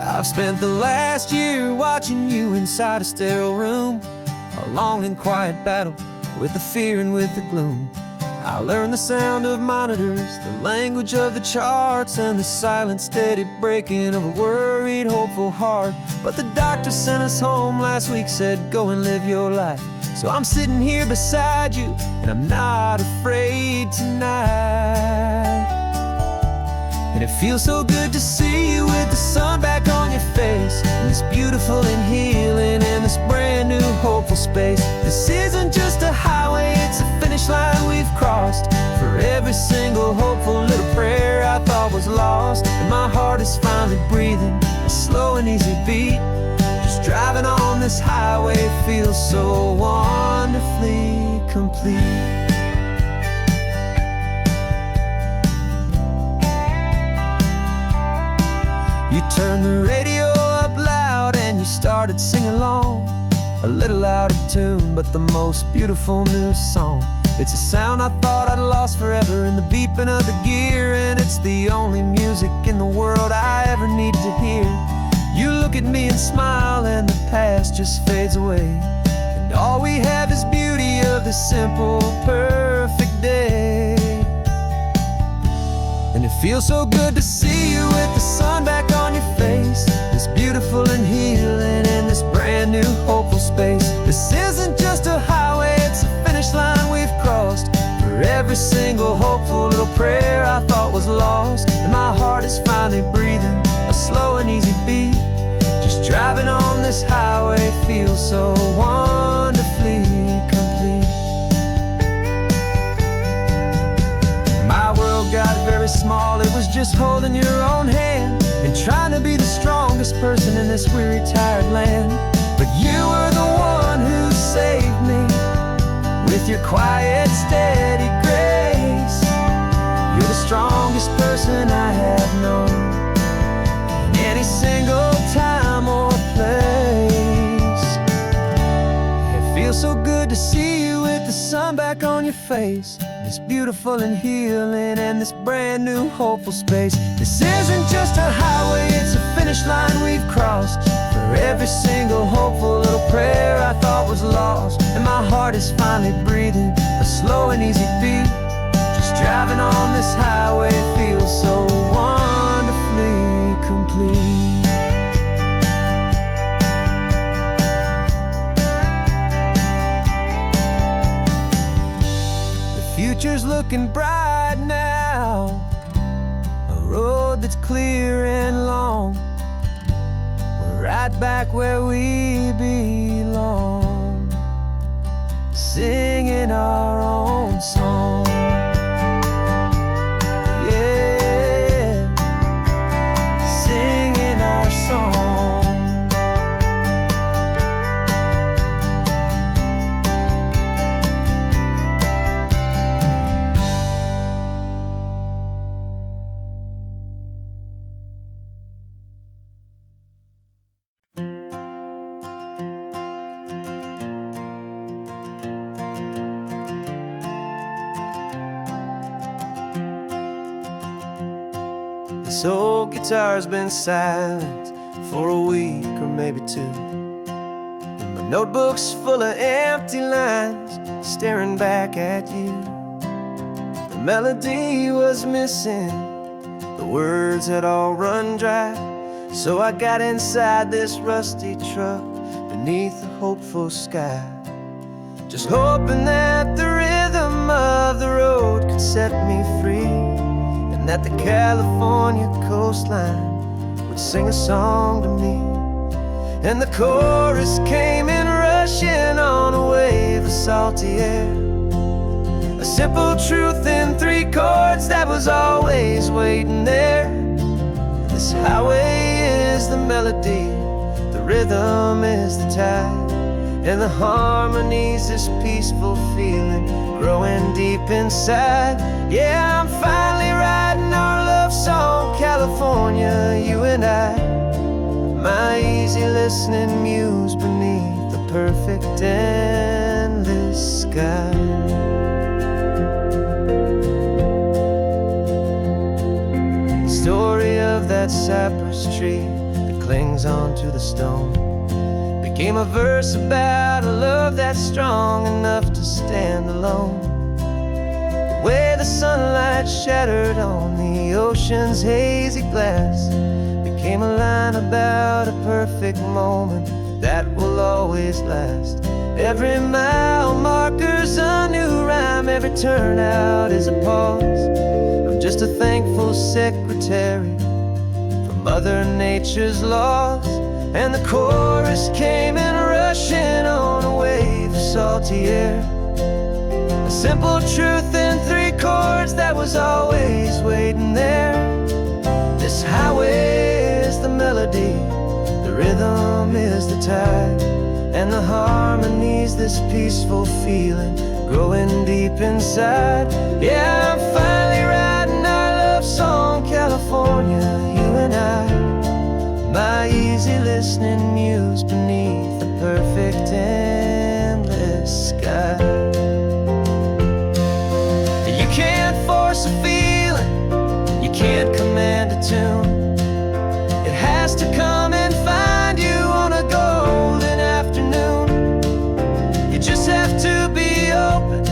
I've spent the last year watching you inside a sterile room, a long and quiet battle with the fear and with the gloom. I learned the sound of monitors, the language of the charts, and the silent, steady breaking of a worried, hopeful heart. But the doctor sent us home last week, said, go and live your life. So I'm sitting here beside you, and I'm not afraid tonight. And it feels so good to see you with the sun back on your face, and this beautiful and healing in this brand new hopeful space. This isn't just a highway, it's a finish line we've crossed. For every single hopeful little prayer I thought was lost, and my heart is finally breathing a slow and easy beat. Just driving on this highway feels so wonderfully complete. You turned the radio up loud and you started singing along, a little out of tune, but the most beautiful new song. It's a sound I thought I'd lost forever in the beeping of the gear, and it's the only music in the world I ever need to hear. You look at me and smile, and the past just fades away, and all we have is beauty of this simple, perfect day. And it feels so good to see you with the sun back on your face, this beautiful and healing in this brand new hopeful space. This isn't just a highway, it's a finish line we've crossed. For every single hopeful little prayer I thought was lost, and my heart is finally breathing a slow and easy beat. Just driving on this highway feels so wonderfully complete. My world got very small, it was just holding your own hand and trying to be the strongest person in this weary, tired land. But you were the one who saved me with your quiet, steady grace. You're the strongest person I have known in any single time or place. It feels so good to see you with the sun back on your face, this beautiful and healing and this brand new hopeful space. This isn't just a highway, it's a finish line we've crossed. For every single hopeful little prayer I thought was lost, and my heart is finally breathing a slow and easy beat. Just driving on this highway feels so wonderfully complete. Future's looking bright now, a road that's clear and long. We're right back where we belong, singing our own song. Yeah, singing our song. This old guitar's been silent for a week or maybe two, and my notebook's full of empty lines staring back at you. The melody was missing, the words had all run dry, so I got inside this rusty truck beneath a hopeful sky, just hoping that the rhythm of the road could set me free, that the California coastline would sing a song to me. And the chorus came in rushing on a wave of salty air, a simple truth in 3 chords that was always waiting there. This highway is the melody, the rhythm is the tide, and the harmony's this peaceful feeling growing deep inside. Yeah, I'm finally writing our love song, California, you and I, my easy listening muse beneath the perfect endless sky. The story of that cypress tree that clings onto the stone became a verse about a love that's strong enough to stand alone. The way the sunlight shattered on the ocean's hazy glass became a line about a perfect moment that will always last. Every mile marker's a new rhyme time, every turnout is a pause. I'm just a thankful secretary for Mother Nature's laws. And the chorus came in rushing on a wave of salty air. A simple truth in 3 chords that was always waiting there. This highway is the melody, the rhythm is the tide, and the harmony's this peaceful feeling growing deep inside. Yeah, I'm finally writing our love song, California, you and I. My easy listening muse beneath the perfect endless sky. You can't force a feeling, you can't command a tune. It has to come and find you on a golden afternoon. You just have to be open,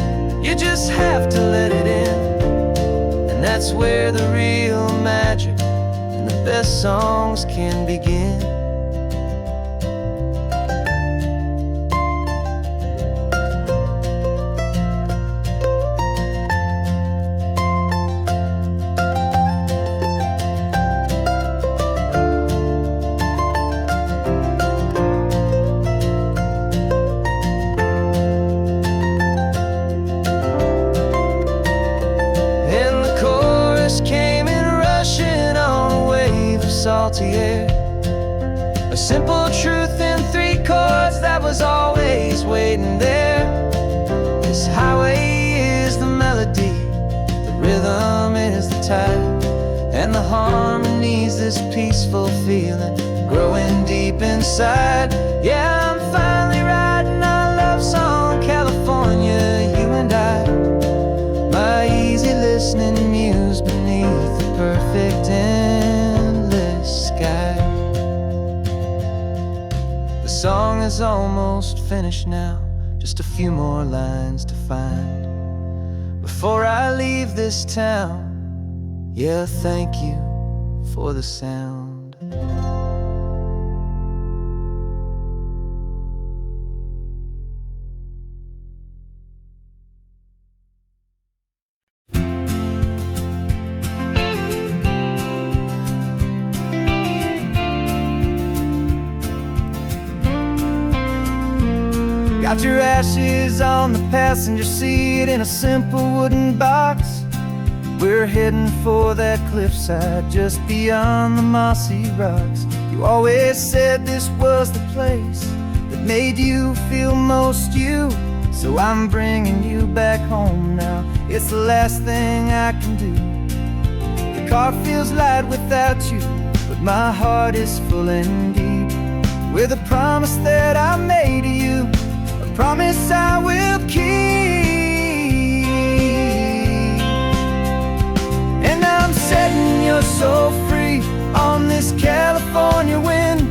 you just have to let it in. And that's where the real magic and the best songs can begin. Salty air, a simple truth in 3 chords that was always waiting there. This highway is the melody, the rhythm is the tide, and the harmony's this peaceful feeling growing deep inside. Yeah, I'm finally writing our love song, California, you and I. My easy listening muse beneath the perfect sky. The song is almost finished now, just a few more lines to find before I leave this town. Yeah, thank you for the sound. Got your ashes on the passenger seat in a simple wooden box. We're heading for that cliffside just beyond the mossy rocks. You always said this was the place that made you feel most you. So I'm bringing you back home now, it's the last thing I can do. The car feels light without you, but my heart is full and deep with a promise that I made to you, a promise I will keep. And I'm setting your soul free on this California wind,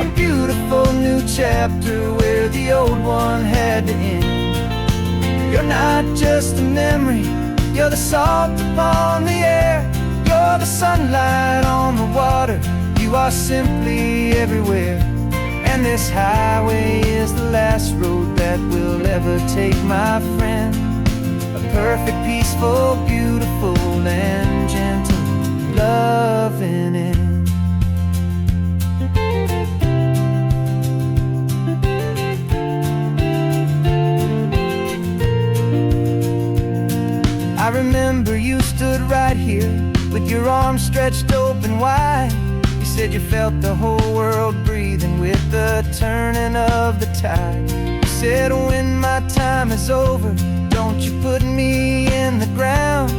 a beautiful new chapter where the old one had to end. You're not just a memory, you're the salt upon the air, you're the sunlight on the water, you are simply everywhere. And this highway is the last road that we'll ever take, my friend. A perfect, peaceful, beautiful, and gentle loving end. I remember you stood right here with your arms stretched open wide. You said you felt the whole world breathing with the turning of the tide. You said when my time is over, don't you put me in the ground,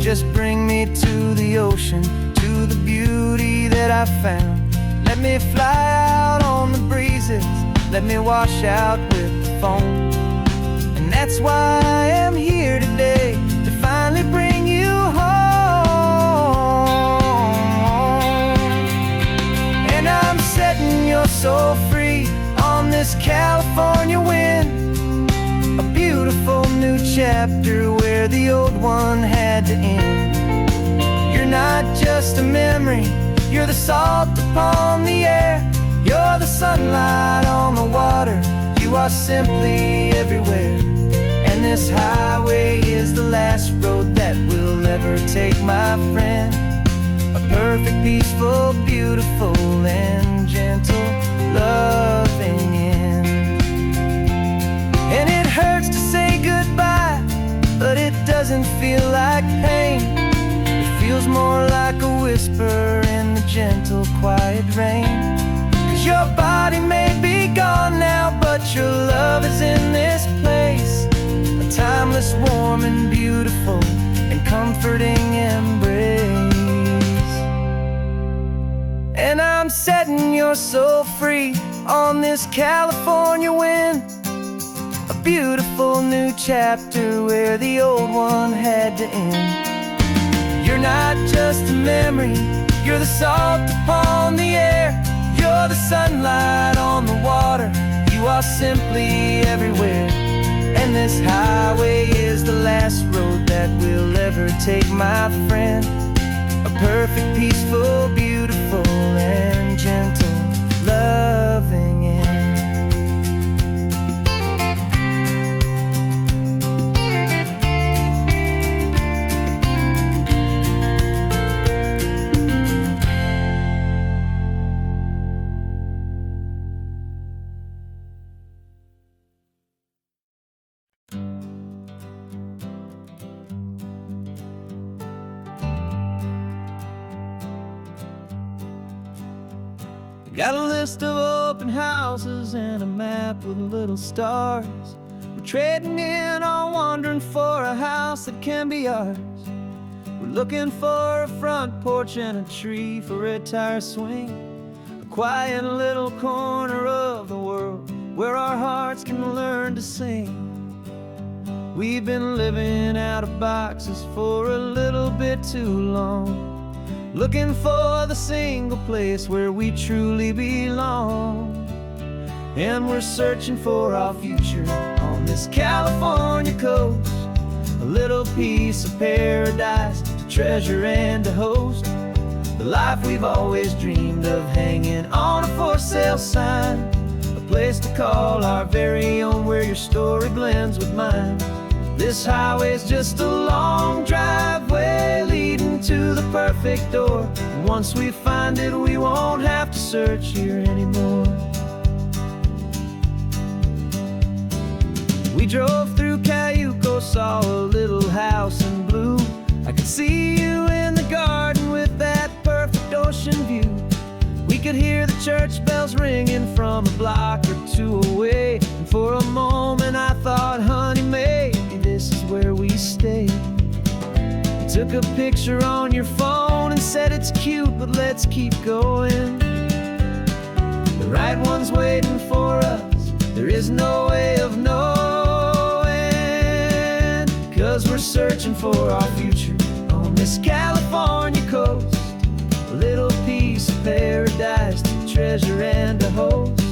just bring me to the ocean, to the beauty that I found. Let me fly out on the breezes, let me wash out with the foam. And that's why I am here today, to finally bring you home. And I'm setting your soul free on this California wind, a beautiful new chapter where the old one had to end. You're not just a memory, you're the salt upon the air, you're the sunlight on the water, you are simply everywhere. And this highway is the last road that we'll ever take, my friend. A perfect, peaceful, beautiful, and gentle, loving end. And it hurts to say goodbye, but it doesn't feel like pain. It feels more like a whisper in the gentle, quiet rain. 'Cause your body may be gone now, but your love is in this place. A timeless, warm, and beautiful, and comforting embrace. And I'm setting your soul free on this California wind. A beautiful new chapter where the old one had to end. You're not just a memory, you're the salt upon the air. You're the sunlight on the water, you are simply everywhere. And this highway is the last road that we'll ever take, my friend. A perfect, peaceful, beautiful, and gentle, loving end. Got a list of open houses and a map with little stars. We're trading in or wandering for a house that can be ours. We're looking for a front porch and a tree for a tire swing. A quiet little corner of the world where our hearts can learn to sing. We've been living out of boxes for a little bit too long, looking for the single place where we truly belong. And we're searching for our future on this California coast. A little piece of paradise to treasure and to host. The life we've always dreamed of, hanging on a for sale sign. A place to call our very own, where your story blends with mine. This highway's just a long driveway leading to the perfect door. And once we find it, we won't have to search here anymore. We drove through Cayuco, saw a little house in blue. I could see you in the garden with that perfect ocean view. We could hear the church bells ringing from a block or two away. And for a moment I thought, honey, maybe this is where we stay. Took a picture on your phone and said it's cute, but let's keep going. The right one's waiting for us, there is no way of knowing. 'Cause we're searching for our future on this California coast. A little piece of paradise to treasure and to host.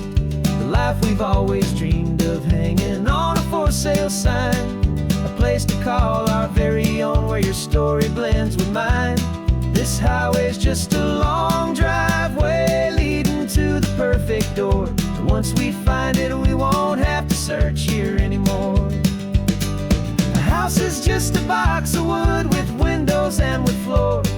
The life we've always dreamed of, hanging on a for sale sign. A place to call our very own, where your story blends with mine. This highway's just a long driveway leading to the perfect door. And once we find it, we won't have to search here anymore. A house is just a box of wood with windows and with floors.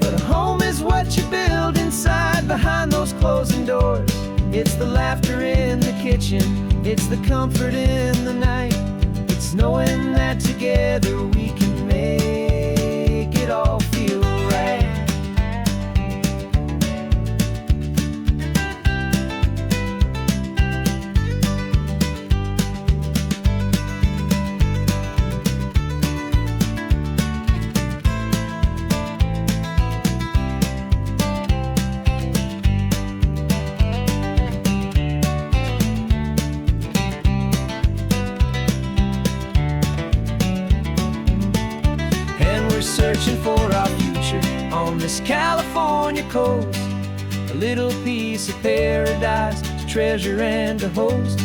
But a home is what you build inside, behind those closing doors. It's the laughter in the kitchen, it's the comfort in the night. It's knowing that together we can make it all feel right. Searching for our future on this California coast. A little piece of paradise to treasure and to host.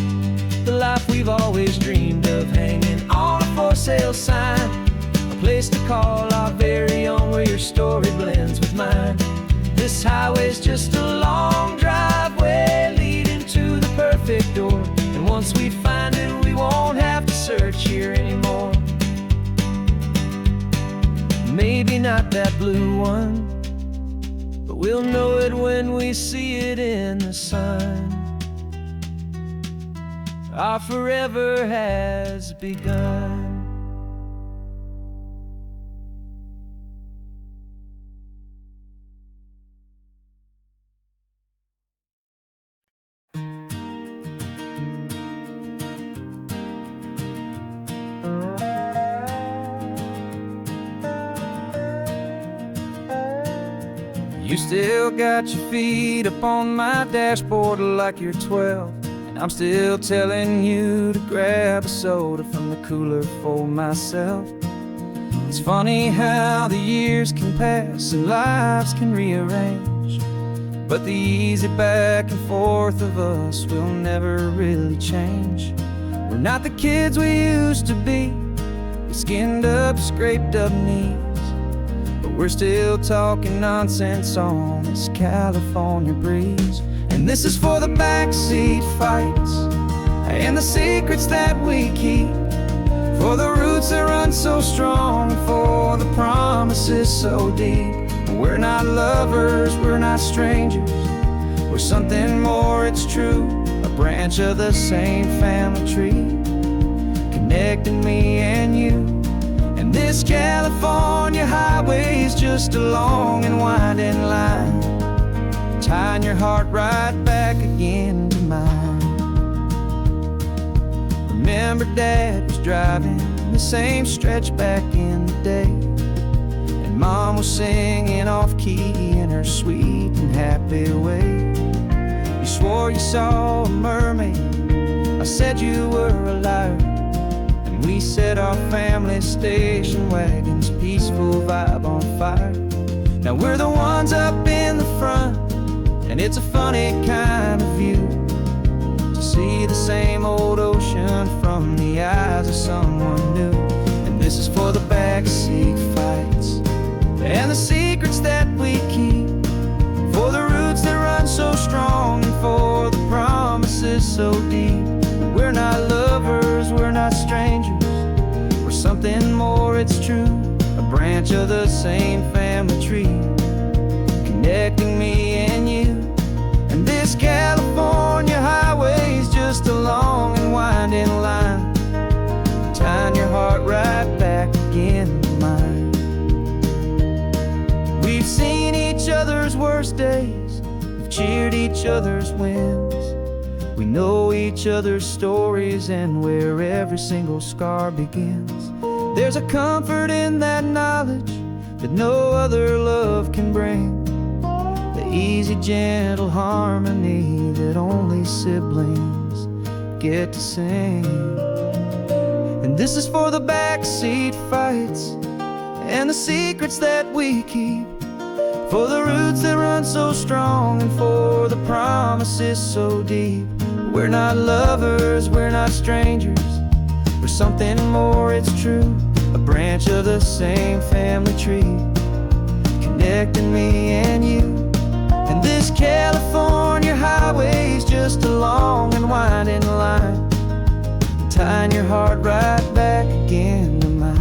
The life we've always dreamed of, hanging on a for sale sign. A place to call our very own, where your story blends with mine. This highway's just a long driveway leading to the perfect door. And once we find it, we won't have to search here anymore. maybe not that blue one, but we'll know it when we see it in the sun. Our forever has begun. You still got your feet up on my dashboard like you're 12, and I'm still telling you to grab a soda from the cooler for myself. It's funny how the years can pass and lives can rearrange, but the easy back and forth of us will never really change. We're not the kids we used to be, with skinned up, scraped up knees, but we're still talking nonsense on this California breeze. And this is for the backseat fights and the secrets that we keep, for the roots that run so strong, for the promises so deep. We're not lovers, we're not strangers, we're something more, it's true. A branch of the same family tree, connecting me and you. And this California highway's just a long and winding line, tying your heart right back again to mine. Remember Dad was driving the same stretch back in the day, and Mom was singing off-key in her sweet and happy way. You swore you saw a mermaid, I said you were a liar, and we set our family station wagon's peaceful vibe on fire. Now we're the ones up in the front, and it's a funny kind of view to see the same old ocean from the eyes of someone new. And this is for the backseat fights and the secrets that we keep, for the roots that run so strong, and for the promises so deep. We're not lovers, we're not strangers, we're something more, it's true. A branch of the same family tree, connecting me and you. And this California highway's just a long and winding line, tying your heart right back again to mine. We've seen each other's worst days, we've cheered each other's wins, we know each other's stories and where every single scar begins. There's a comfort in that knowledge that no other love can bring, the easy, gentle harmony that only siblings get to sing. And this is for the backseat fights and the secrets that we keep, for the roots that run so strong, and for the promises so deep. We're not lovers, we're not strangers, we're something more, it's true. A branch of the same family tree, connecting me and you. And this California highway's just a long and winding line, tying your heart right back again to mine.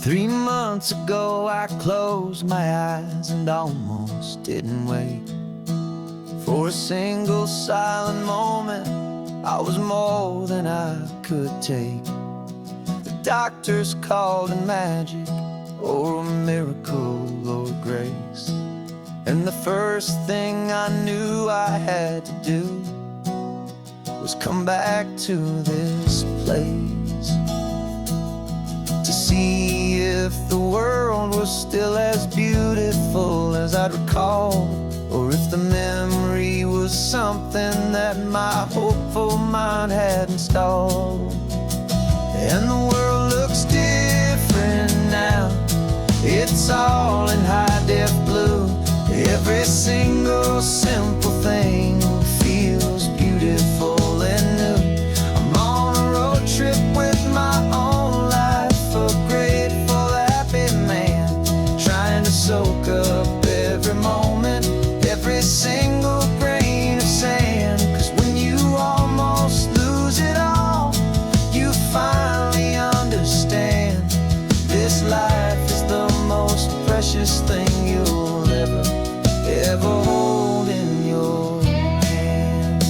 Three months ago I closed my eyes and almost didn't wait for a single silent moment. I was more than I could take. The doctors called it magic, or a miracle, or grace. And the first thing I knew I had to do was come back to this place, to see if the world was still as beautiful as I'd recall, or if the memory was something that my hopeful mind had installed. And the world looks different now, it's all in high-def blue. Every single simple thing feels soak up every moment, every single grain of sand. 'Cause when you almost lose it all, you finally understand this life is the most precious thing you'll ever hold in your hand.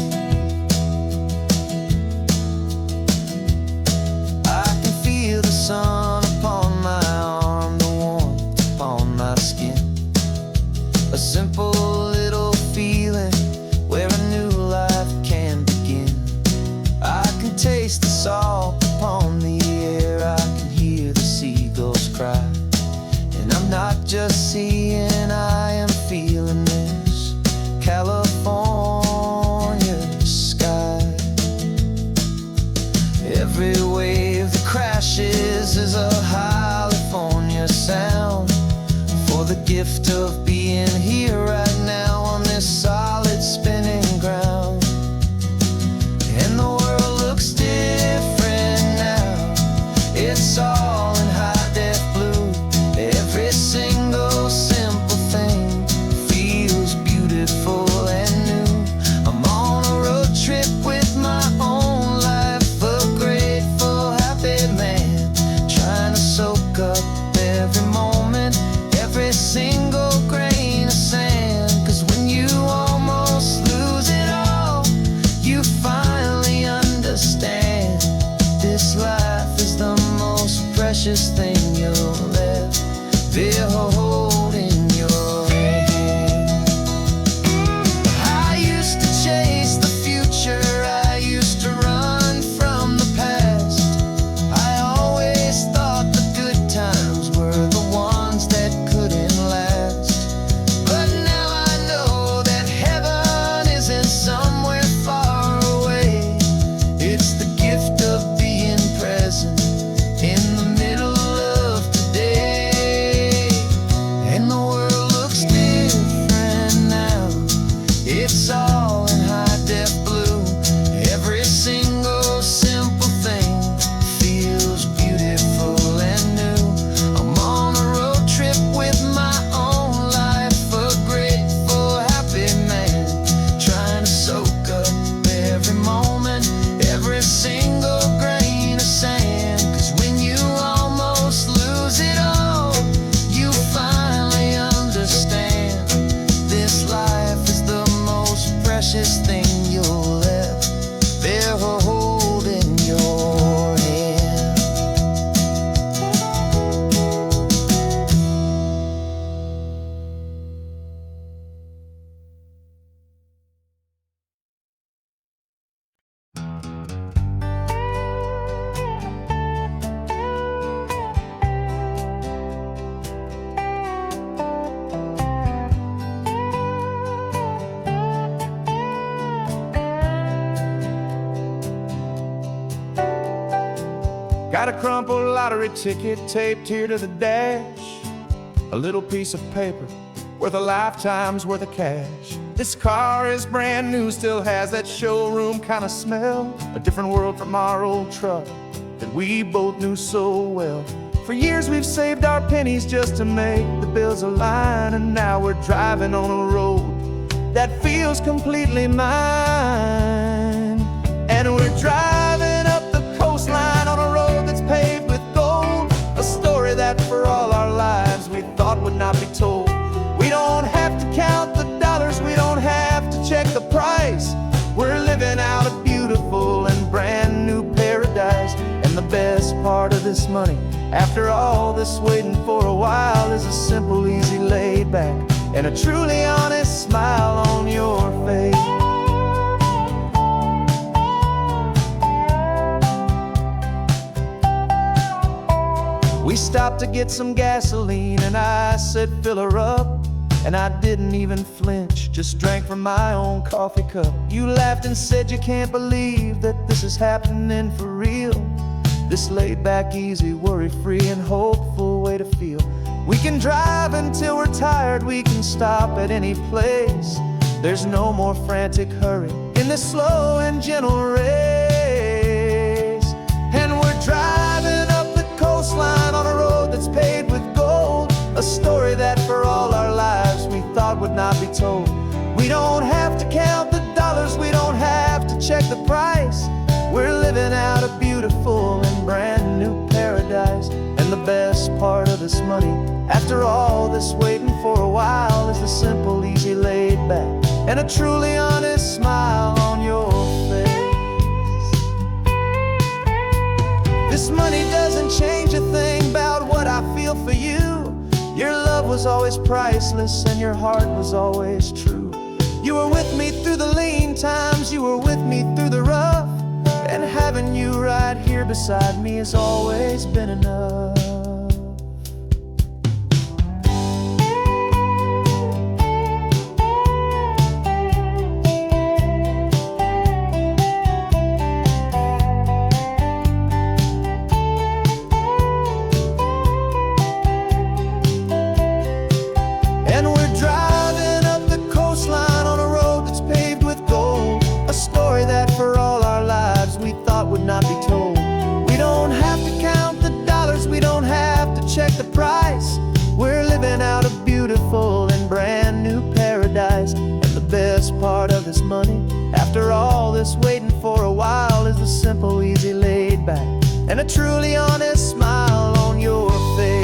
I can feel the sun upon my arm, the warmth upon my skin, a simple little feeling where a new life can begin. I can taste the salt upon the air, I can hear the seagulls cry, and I'm not just seeing, I am feeling this California sky. Every wave that crashes is a California sound, for the gift of being here right now on this solid spinning ground. And the world looks different now, it's all in high-def blue. Every single simple thing feels beautiful and new. I'm on a road trip with my own life, a grateful, happy man, trying to soak up every moment, every single grain of sand. 'Cause when you almost lose it all, you finally understand this life is the most precious thing you'll ever hold in your hand. I used to chase the future, I used to run from the past. I always thought the good times were the ones that couldn't last. But now I know that heaven isn't somewhere far away. It's the gift of being present in the middle of today. And the world looks different now, it's all in high-def blue. Every single simple thing feels beautiful and new. I'm on a road trip with my own life, a grateful, happy man, trying to soak up every moment, every single grain of sand. 'Cause when you almost lose it all, you finally understand this life is the most precious thing you'll ever hold in your hand. Got a crumpled lottery ticket taped here to the dash, a little piece of paper worth a lifetime's worth of cash. This car is brand new, still has that showroom kind of smell, a different world from our old truck that we both knew so well. For years we've saved our pennies just to make the bills align, and now we're driving on a road that feels completely mine. And we're driving up the coastline on a road that's paved with gold, a story that for all our lives we thought would not be told. We don't have to count the dollars, we don't have to check the price. We're living out a beautiful and brand new paradise. And the best part of this money, after all this waiting for a while, is a simple, easy laid back and a truly honest smile on your face. We stopped to get some gasoline and I said fill her up, and I didn't even flinch, just drank from my own coffee cup. You laughed and said you can't believe that this is happening for real. This laid back, easy, worry-free and hopeful way to feel. We can drive until we're tired, we can stop at any place. There's no more frantic hurry in this slow and gentle race. And we're driving up the coastline on a road that's paved with gold, a story that that for all our lives we thought would not be told. We don't have to count the dollars, we don't have to check the price. We're living out a beautiful and brand new paradise. And the best part of this money, after all this waiting for a while, is the simple, easy, laid back, and a truly honest smile on your face. This money doesn't change a thing about what I feel for you. Your love was always priceless and your heart was always true. You were with me through the lean times, you were with me through the rough, and having you right here beside me has always been enough. And we're driving up the coastline on a road that's paved with gold, a story that for all our lives we thought would not be told. We don't have to count the dollars, we don't have to check the price. We're living out a beautiful and brand new paradise. And the best part of this money, after all this waiting for a while, is the simple, easy, laid back, and a truly honest smile on your face.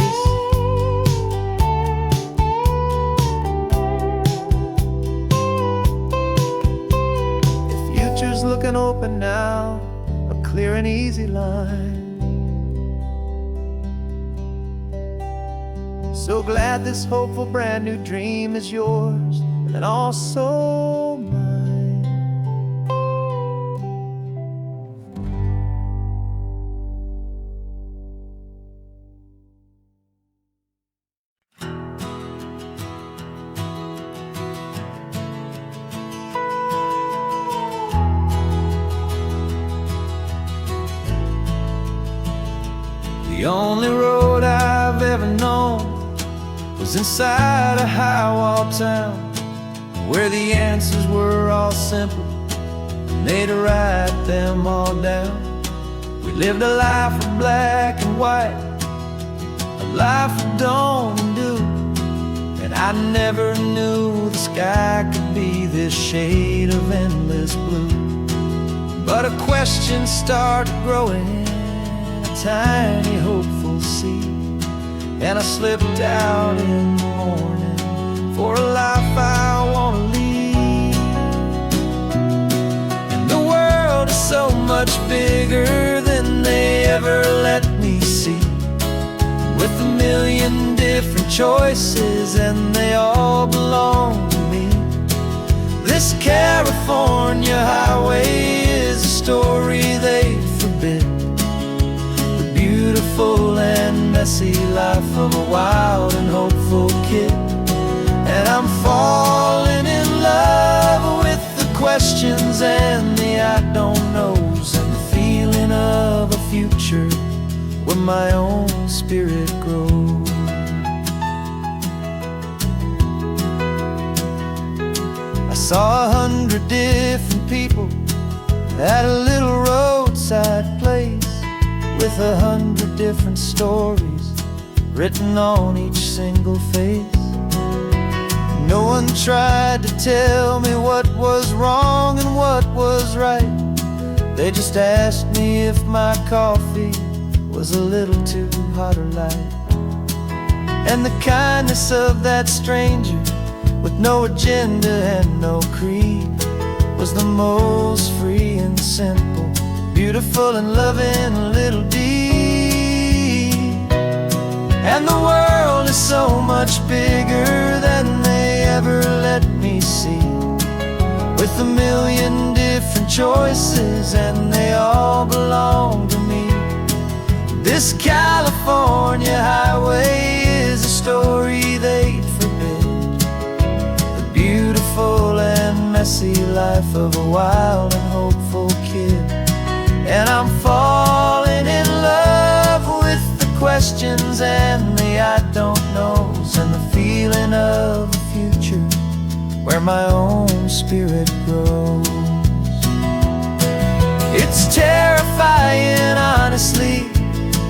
Looking open now, a clear and easy line. So glad this hopeful brand new dream is yours and also mine. The only road I've ever known was inside a high-wall town, where the answers were all simple and they'd write them all down. We lived a life of black and white, a life of dawn and dew, and I never knew the sky could be this shade of endless blue. But a question started growing, tiny hopeful seed, and I slipped out in the morning for a life I want to lead. And the world is so much bigger than they ever let me see, with a million different choices and they all belong to me. This California highway is a story they forbid, beautiful and messy life of a wild and hopeful kid. And I'm falling in love with the questions and the I don't knows, and the feeling of a future where my own spirit grows. I saw 100 different people at a little roadside place, with 100 different stories written on each single face. No one tried to tell me what was wrong and what was right. They just asked me if my coffee was a little too hot or light. And the kindness of that stranger, with no agenda and no creed, was the most free and simple, beautiful and loving little deed. And the world is so much bigger than they ever let me see, with a million different choices and they all belong to me. This California highway is a story they'd forbid, the beautiful and messy life of a wild and hopeful kid. And I'm falling in love with the questions and the I don't knows, and the feeling of a future where my own spirit grows. It's terrifying, honestly,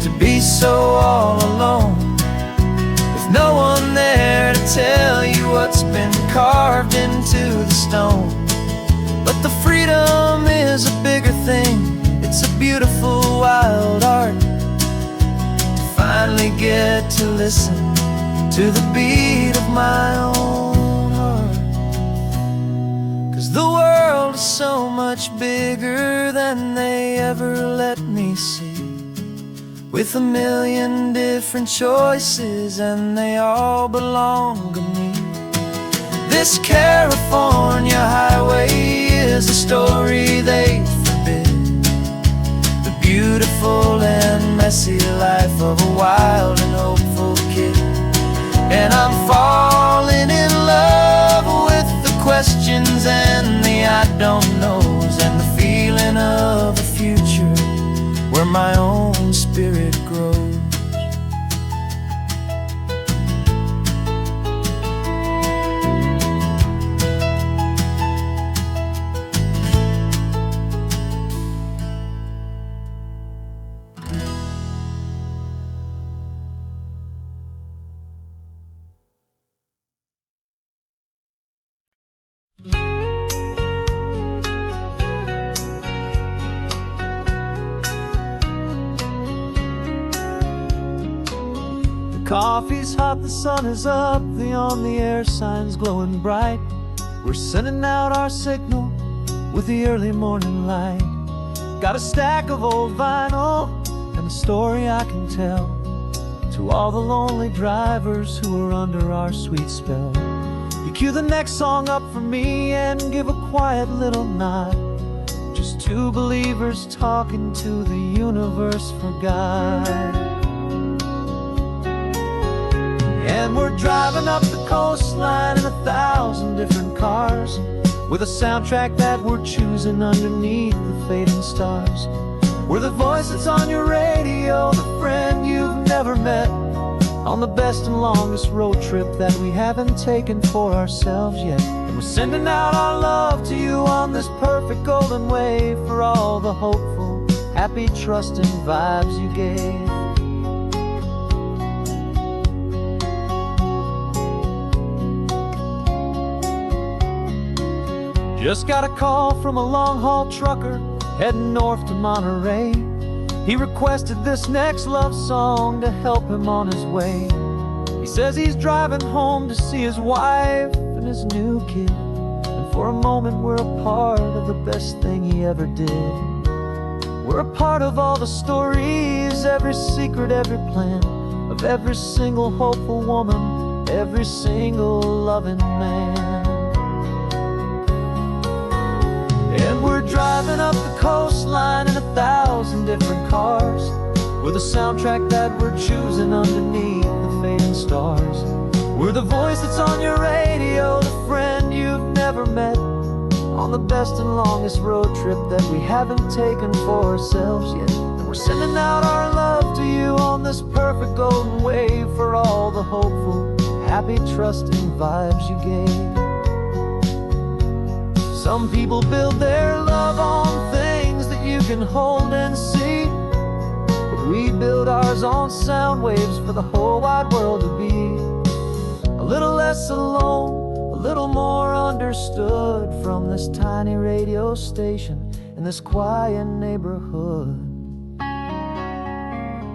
to be so all alone, with no one there to stone. But the freedom is a bigger thing. It's a beautiful wild art to finally get to listen to the beat of my own heart. 'Cause the world is so much bigger than they ever let me see, with a million different choices and they all belong to me. This California highway is a story they forbid, the beautiful and messy life of a wild and hopeful kid. And I'm falling in love with the questions and the I don't knows, and the feeling of a future where my own spirit grows. Coffee's hot, the sun is up, the on-the-air sign's glowing bright. We're sending out our signal with the early morning light. Got a stack of old vinyl and a story I can tell to all the lonely drivers who are under our sweet spell. You cue the next song up for me and give a quiet little nod. Just two believers talking to the universe for God. And we're driving up the coastline in 1,000 different cars, with a soundtrack that we're choosing underneath the fading stars. We're the voice that's on your radio, the friend you've never met, on the best and longest road trip that we haven't taken for ourselves yet. And we're sending out our love to you on this perfect golden wave, for all the hopeful, happy, trusting vibes you gave. Just got a call from a long-haul trucker heading north to Monterey. He requested this next love song to help him on his way. He says he's driving home to see his wife and his new kid, and for a moment we're a part of the best thing he ever did. We're a part of all the stories, every secret, every plan, of every single hopeful woman, every single loving man. And we're driving up the coastline in 1,000 different cars, with a soundtrack that we're choosing underneath the fading stars. We're the voice that's on your radio, the friend you've never met, on the best and longest road trip that we haven't taken for ourselves yet. And we're sending out our love to you on this perfect golden wave, for all the hopeful, happy, trusting vibes you gave. Some people build their love on things that you can hold and see, but we build ours on sound waves for the whole wide world to be a little less alone, a little more understood, from this tiny radio station in this quiet neighborhood.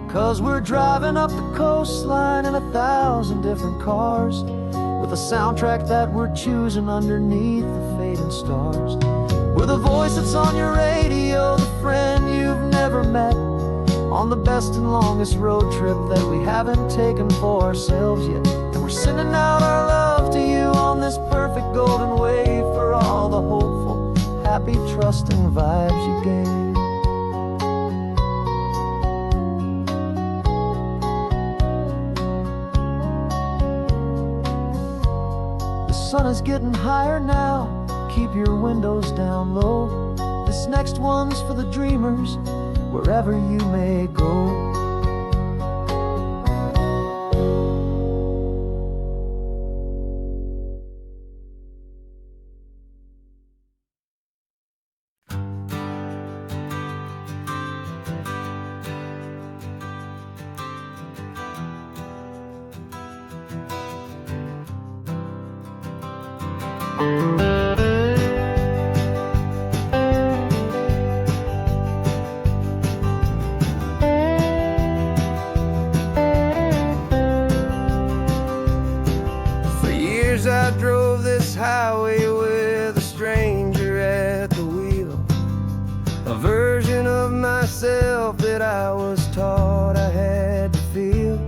'Cause we're driving up the coastline in 1,000 different cars, with a soundtrack that we're choosing underneath the fading stars. We're the voice that's on your radio, the friend you've never met, on the best and longest road trip that we haven't taken for ourselves yet. And we're sending out our love to you on this perfect golden wave, for all the hopeful, happy, trusting vibes you gave. The sun is getting higher now, keep your windows down low. This next one's for the dreamers, wherever you may go. years I drove this highway with a stranger at the wheel, a version of myself that I was taught I had to feel.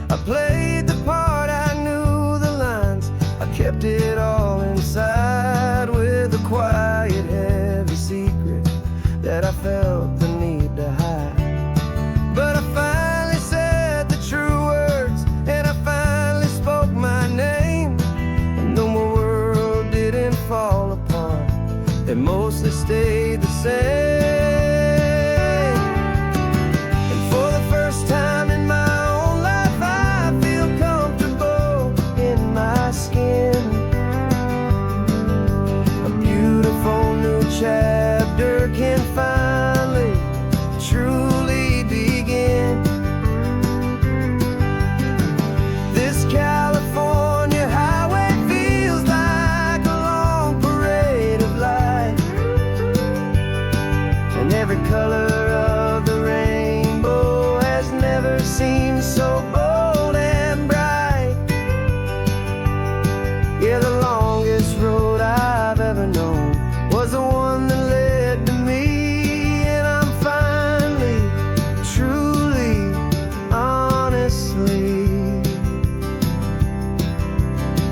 I played the part, I knew the lines, I kept it all inside with a quiet, heavy secret that I felt the need to hide. But I finally said the true words, and I finally spoke my name. And though my world didn't fall apart, it mostly stayed the same. And for the first time in my own life, I feel comfortable in my skin. A beautiful new chapter can finally truly begin. This California highway feels like a long parade of light, and every color of the rainbow has never seemed so bold and bright. Yeah, the longest road I've ever known was the one that led to me, and I'm finally, truly, honestly,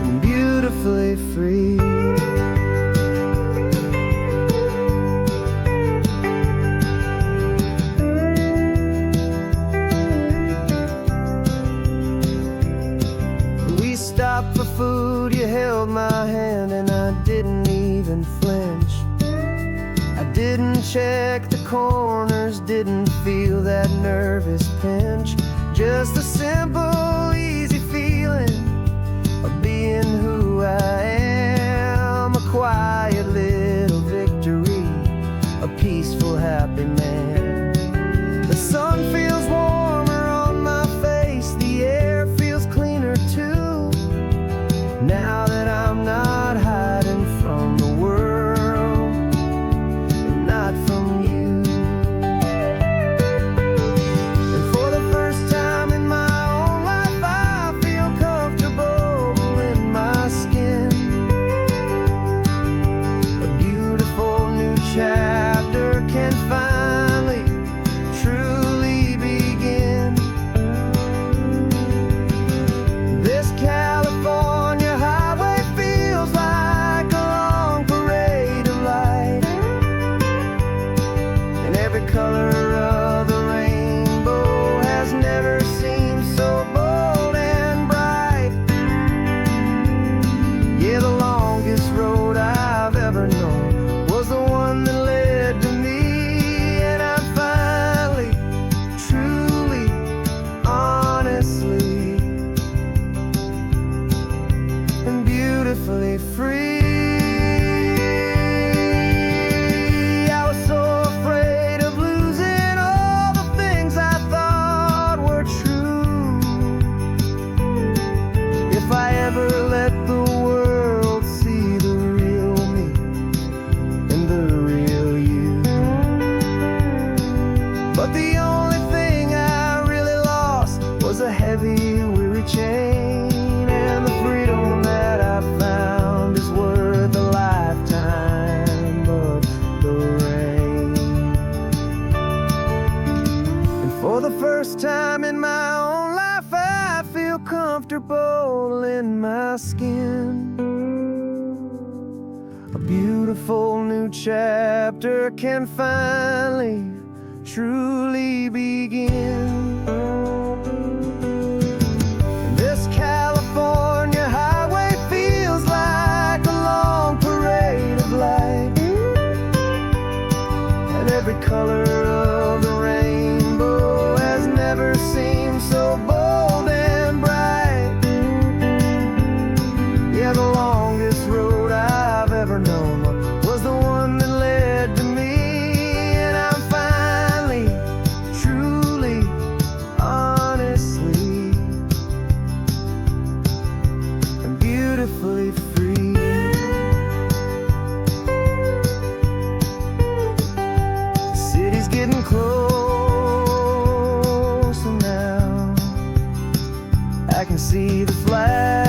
and beautifully free. We stopped for food, you held my hand, and I didn't even flinch. I didn't check the corners, didn't feel that nervous pinch. Just a simple, easy feeling of being who I am. A quiet little victory, a peaceful, happy man. The sun feels warmer on my face, the air feels cleaner too, now that I'm not hiding from the world, and not from you. And for the first time in my own life, I feel comfortable in my skin. A beautiful new chapter can finally truly begin. This California highway feels like a long parade of light, and every color of the rainbow has never seemed so bold and bright. Yeah, the longest road I've ever known was the one that led to me, and I'm finally, truly, honestly, and beautifully free. I was so afraid of losing all the things I thought were true. If I ever let the world see the real me and the real you. But the only thing I really lost was a heavy, weary chain, and the freedom that I found is worth a lifetime of the rain. And for the first time in my own life, I feel comfortable in my skin. A beautiful new chapter can finally, truly begin. This California highway feels like a long parade of light, and every color of the rainbow has never seemed so bold and bright. Yeah, the longest road I've ever known was the one that led to me, and I'm finally, truly, honestly, and beautifully free. The city's getting closer now, I can see the flag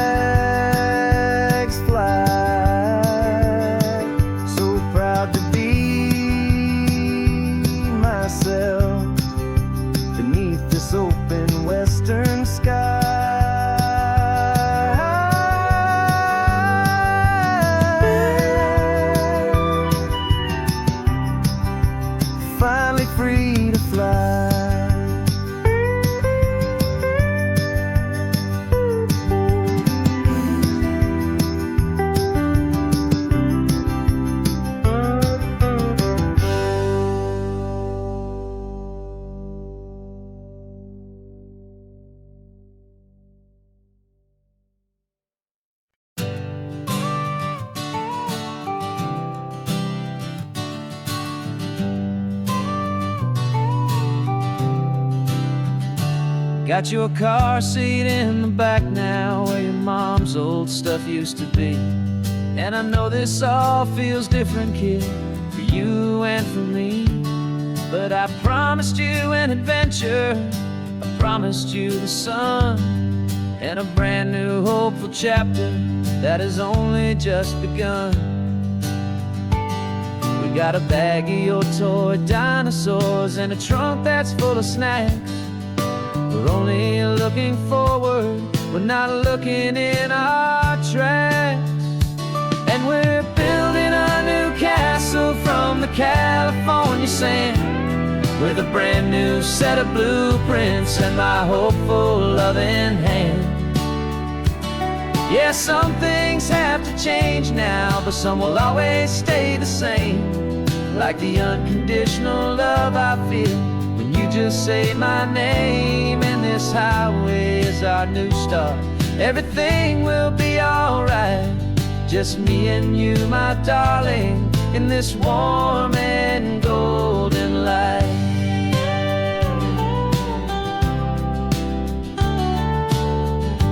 Got your car seat in the back now, where your mom's old stuff used to be. And I know this all feels different, kid, for you and for me. But I promised you an adventure, I promised you the sun, and a brand new hopeful chapter that has only just begun. We got a bag of your toy dinosaurs and a trunk that's full of snacks. We're only looking forward, we're not looking in our tracks. And we're building a new castle from the California sand, with a brand new set of blueprints and my hopeful loving hand. Yeah, some things have to change now, but some will always stay the same. Like the unconditional love I feel when you just say my name. And this highway is our new start. Everything will be alright, just me and you, my darling, in this warm and golden light.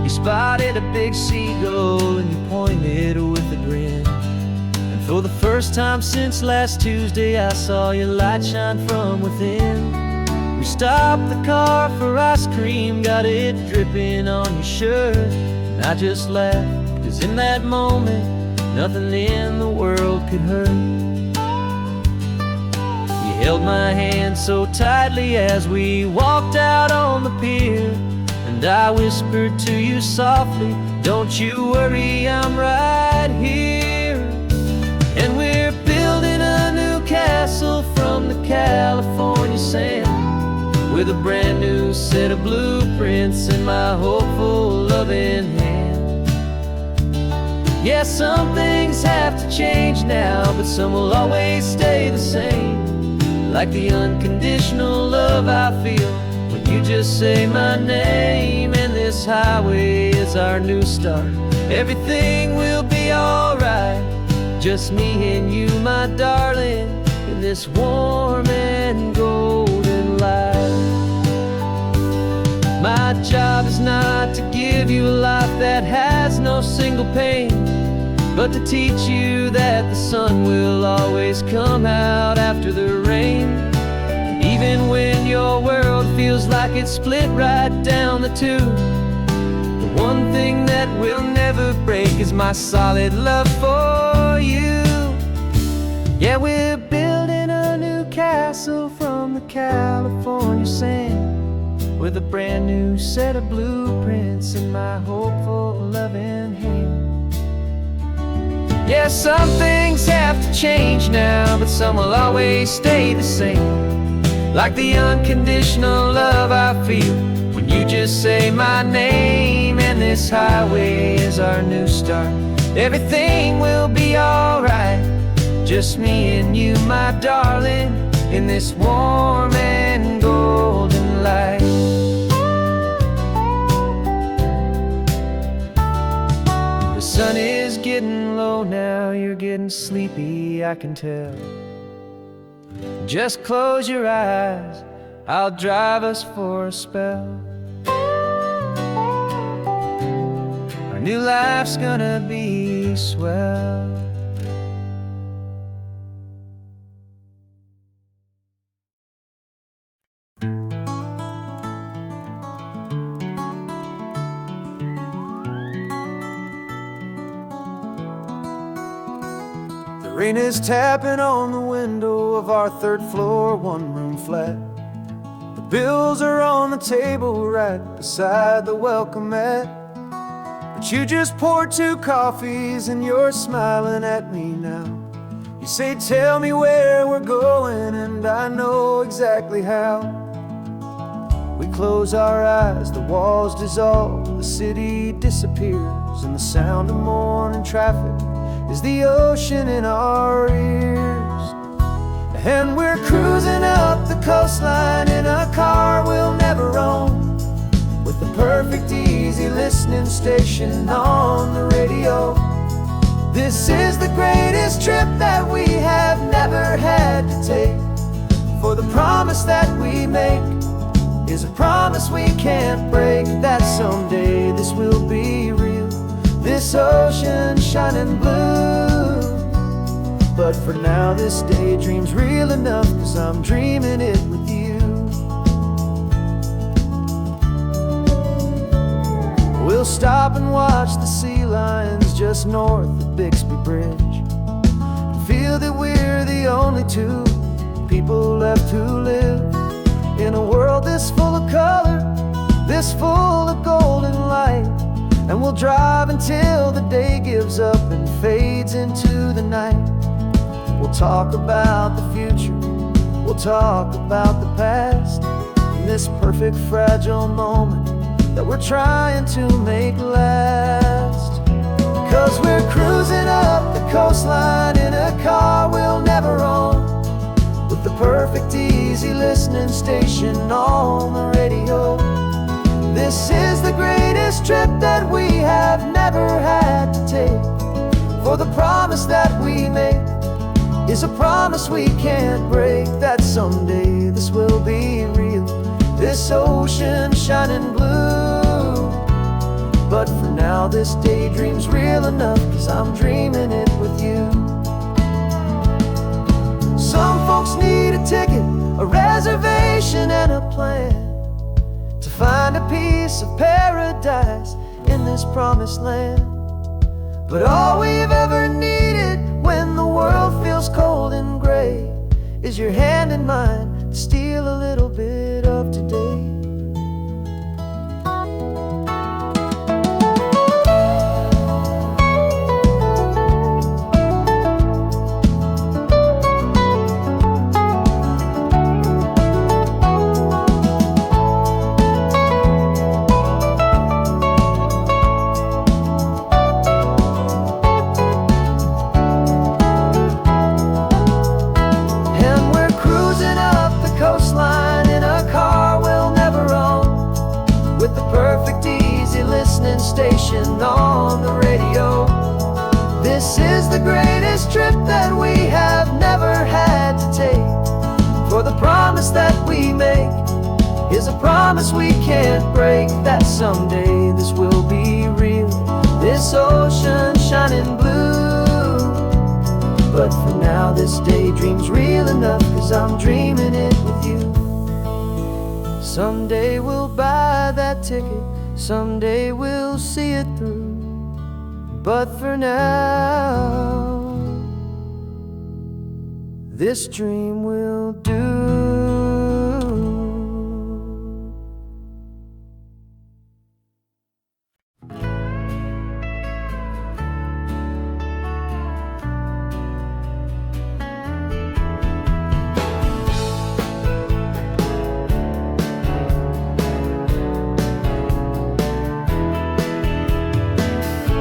You spotted a big seagull and you pointed with a grin. And for the first time since last Tuesday, I saw your light shine from within. We stopped the car for ice cream, got it dripping on your shirt. And I just laughed, 'cause in that moment, nothing in the world could hurt. You held my hand so tightly as we walked out on the pier, and I whispered to you softly, don't you worry, I'm right here. And we're building a new castle from the California sand, with a brand new set of blueprints in my hopeful loving hand. Yeah, some things have to change now, but some will always stay the same. Like the unconditional love I feel when you just say my name. And this highway is our new start. Everything will be alright, just me and you, my darling, in this warm and golden light. My job is not to give you a life that has no single pain, but to teach you that the sun will always come out after the rain. And even when your world feels like it's split right down the two, the one thing that will never break is my solid love for you. Yeah, we're building a new castle from the California sand, with a brand new set of blueprints in my hopeful loving hand. Yeah, some things have to change now, but some will always stay the same. Like the unconditional love I feel when you just say my name. And this highway is our new start. Everything will be alright, just me and you, my darling, in this warm and golden light. The sun is getting low now, you're getting sleepy, I can tell. Just close your eyes, I'll drive us for a spell. Our new life's gonna be swell. Rain is tapping on the window of our third floor, one-room flat. The bills are on the table right beside the welcome mat. But you just poured 2 coffees and you're smiling at me now. You say, tell me where we're going, and I know exactly how. We close our eyes, the walls dissolve, the city disappears, and the sound of morning traffic is the ocean in our ears. And we're cruising up the coastline in a car we'll never own, with the perfect easy listening station on the radio. This is the greatest trip that we have never had to take, for the promise that we make is a promise we can't break, that someday this will be real, this ocean shining blue. But for now this daydream's real enough, 'cause I'm dreaming it with you. We'll stop and watch the sea lions just north of Bixby Bridge, feel that we're the only two people left who live in a world this full of color, this full of golden light. And we'll drive until the day gives up and fades into the night. We'll talk about the future, we'll talk about the past, in this perfect fragile moment that we're trying to make last. 'Cause we're cruising up the coastline in a car we'll never own, with the perfect easy listening station on the radio. This is the greatest trip that we have never had to take, for the promise that we make is a promise we can't break, that someday this will be real, this ocean shining blue. But for now this daydream's real enough, 'cause I'm dreaming it with you. Some folks need a ticket, a reservation and a plan to find a piece of paradise in this promised land. But all we've ever needed when the world feels cold and gray is your hand in mine to steal a little bit of today. 'Cause that we make is a promise we can't break, that someday this will be real, this ocean shining blue. But for now this daydream's real enough, 'cause I'm dreaming it with you. Someday we'll buy that ticket, someday we'll see it through. But for now, this dream will do.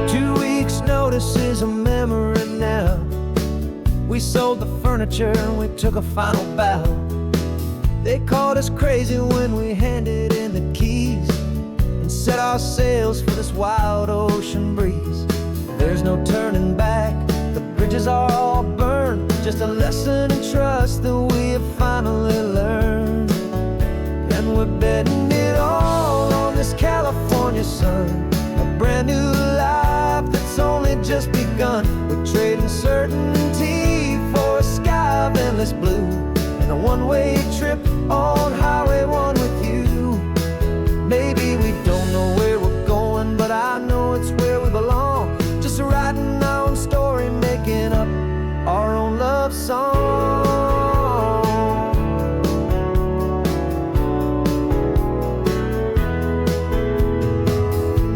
2 weeks' notice is a memory now. We sold the furniture and we took a final bow. They called us crazy when we handed in the keys and set our sails for this wild ocean breeze. There's no turning back, the bridges are all burned, just a lesson in trust that we have finally learned. And we're betting it all on this California sun, a brand new life that's only just begun. We're trading certainty for a sky of endless blue, and a one-way trip on Highway 1 with you. Maybe we don't know where we're going, but I know it's where we belong. Just writing our own story, making up our own love song.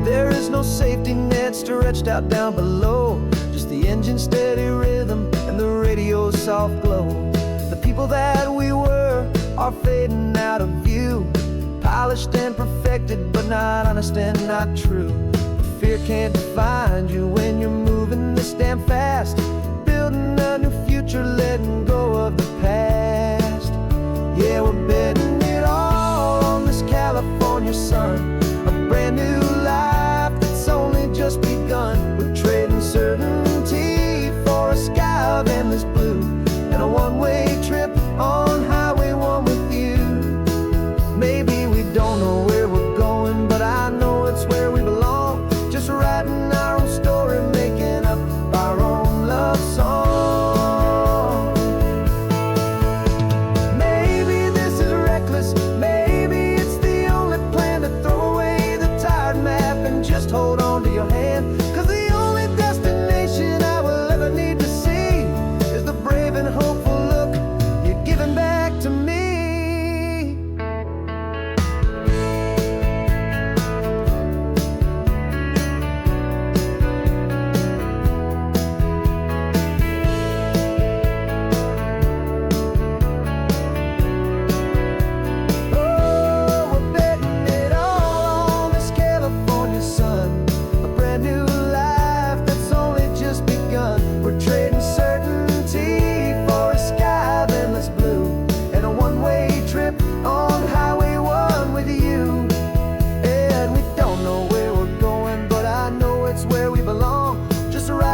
There is no safety net stretched out down below, just the engine's steady rhythm and the radio's soft glow. The people that we were are fading out of view, polished and perfected, but not honest and not true. Fear can't define you when you're moving this damn fast, building a new future, letting go of the past. Yeah, we're betting it all on this California sun, a brand new life that's only just begun. We're trading certainty for a sky of endless blue, and a one-way trip on Highway 1 with you. Maybe we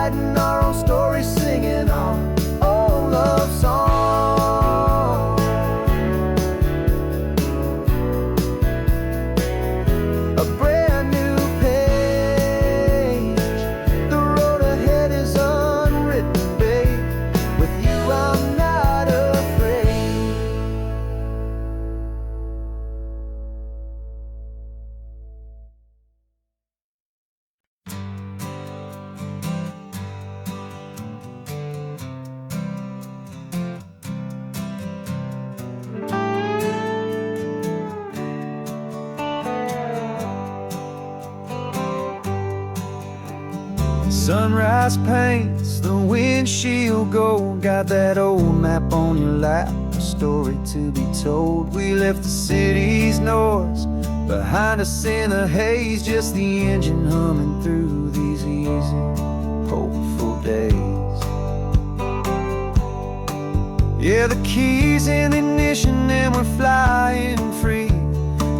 writing our own stories, singing our own love song. A brand new page, the road ahead is unwritten, babe. With you I'm not afraid. Sunrise paints the windshield gold. Got that old map on your lap, a story to be told. We left the city's noise behind us in the haze, just the engine humming through these easy, hopeful days. Yeah, the keys in the ignition and we're flying free,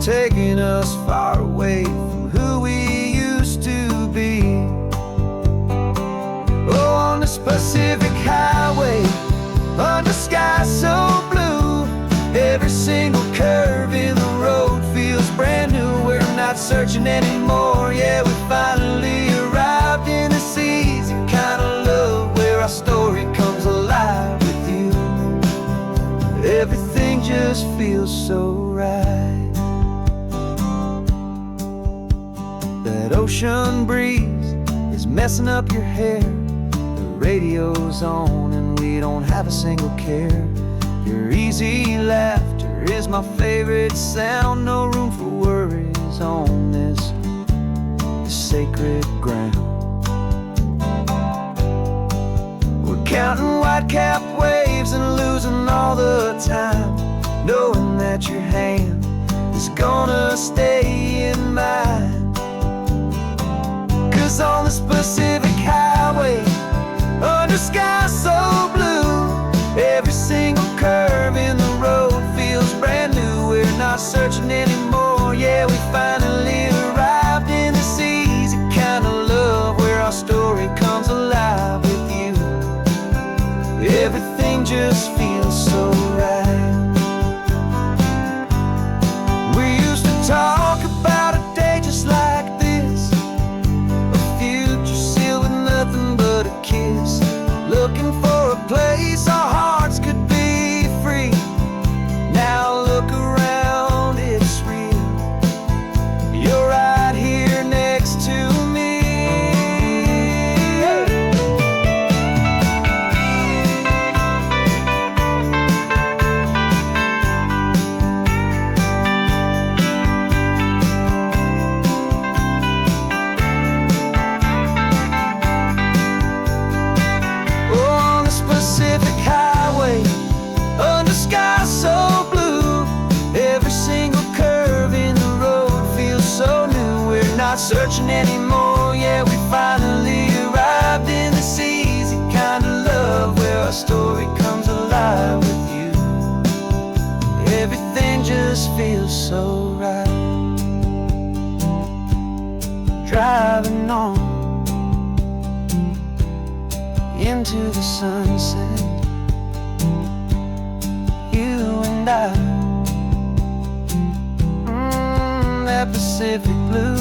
taking us far away from who we used to be. Oh, on this Pacific highway, under skies so blue, every single curve in the road feels brand new. We're not searching anymore, yeah, we finally arrived in this easy kind of love where our story comes alive with you. Everything just feels so right. That ocean breeze is messing up your hair, radio's on and we don't have a single care. Your easy laughter is my favorite sound. No room for worries on this sacred ground. We're counting white-capped waves and losing all the time, knowing that your hand is gonna stay in mine. 'Cause on this Pacific highway, under skies so blue, every single curve in the road feels brand new. We're not searching anymore, yeah, we finally arrived in this easy kind of love where our story comes alive with you. Everything just feels so right. We used to talk about a day just like this, a future sealed with nothing but a kiss, looking for a place our hearts could be free. Now look around, it's real. You're right here next to me. Pacific highway, under skies so blue, every single curve in the road feels so new. We're not searching anymore, yeah, we finally arrived in this easy kind of love where our story comes alive with you. Everything just feels so right. Driving on into the sunset, you and I, that Pacific blue.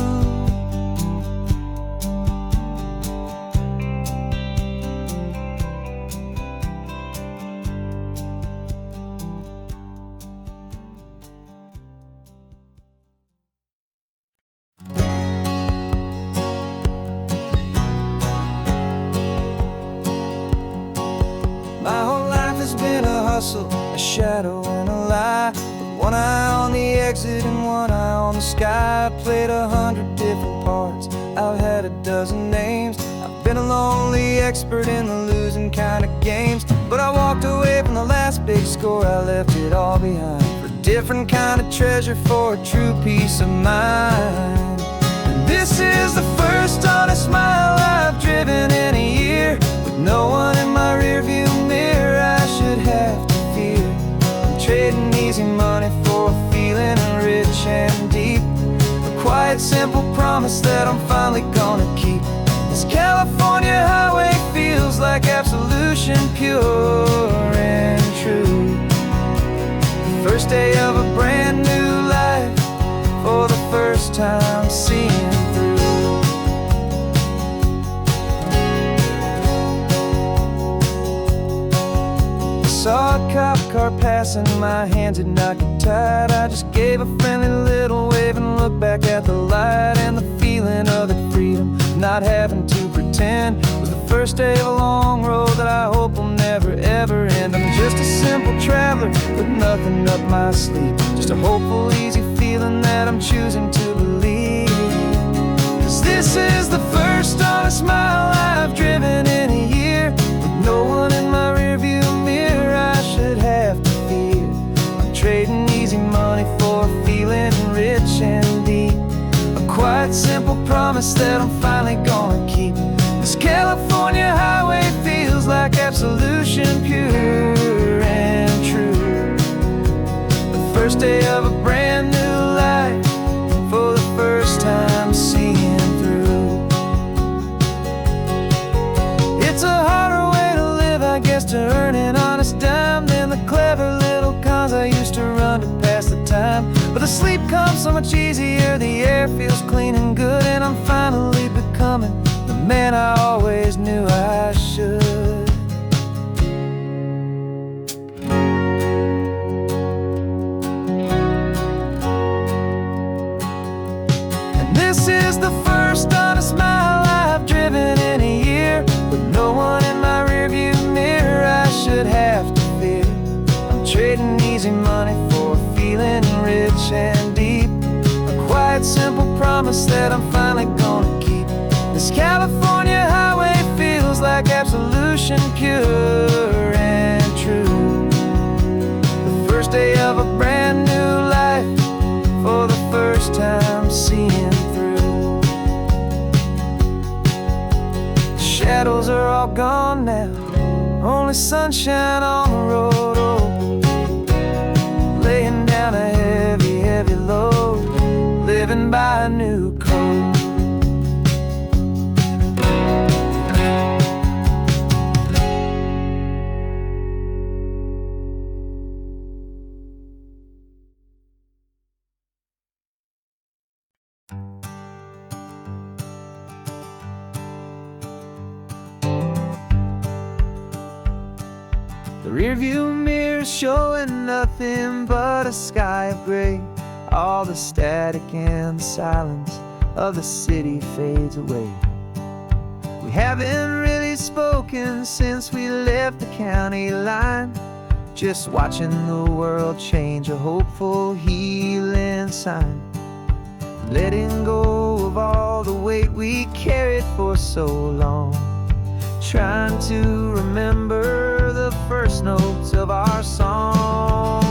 My whole life has been a hustle, a shadow and a lie, with one eye on the exit and one eye on the sky. I played 100 different parts, I've had a dozen names. I've been a lonely expert in the losing kind of games, but I walked away from the last big score, I left it all behind for a different kind of treasure, for a true peace of mind. And this is the first honest mile I've driven in a year, with no one in my rearview mirror I should have to fear. I'm trading easy money for a feeling rich and deep, a quiet simple promise that I'm finally gonna keep. This California highway like absolution, pure and true. The first day of a brand new life, for the first time seeing through. Saw a cop car passing, my hands had not got tied. I just gave a friendly little wave and looked back at the light. And the feeling of the freedom, not having to pretend, was the first day of a long road that I hope will never ever end. I'm just a simple traveler with nothing up my sleeve, just a hopeful, easy feeling that I'm choosing to believe. 'Cause this is the first honest mile I've driven in a year, with no one in my rearview mirror I should have to fear. I'm trading easy money for feeling rich and deep, a quiet, simple promise that I'm finally gonna keep. This California highway feels like absolution, pure and true. The first day of a brand new life, for the first time seeing through. It's a harder way to live, I guess, to earn an honest dime than the clever little cons I used to run to pass the time. But the sleep comes so much easier, the air feels clean and good, and I'm finally becoming the man I always knew I should. And this is the first honest mile I've driven in a year, with no one in my rearview mirror I should have to fear. I'm trading easy money for feeling rich and deep, a quiet, simple promise that I'm finally gonna keep. This California highway feels like absolution, pure and true. The first day of a brand new life, for the first time seeing through. The shadows are all gone now, only sunshine on the road. Oh, laying down a heavy, heavy load, living by a new code. The rearview mirror showing nothing but a sky of gray. All the static and the silence of the city fades away. We haven't really spoken since we left the county line, just watching the world change, a hopeful healing sign. Letting go of all the weight we carried for so long, trying to remember the first notes of our song.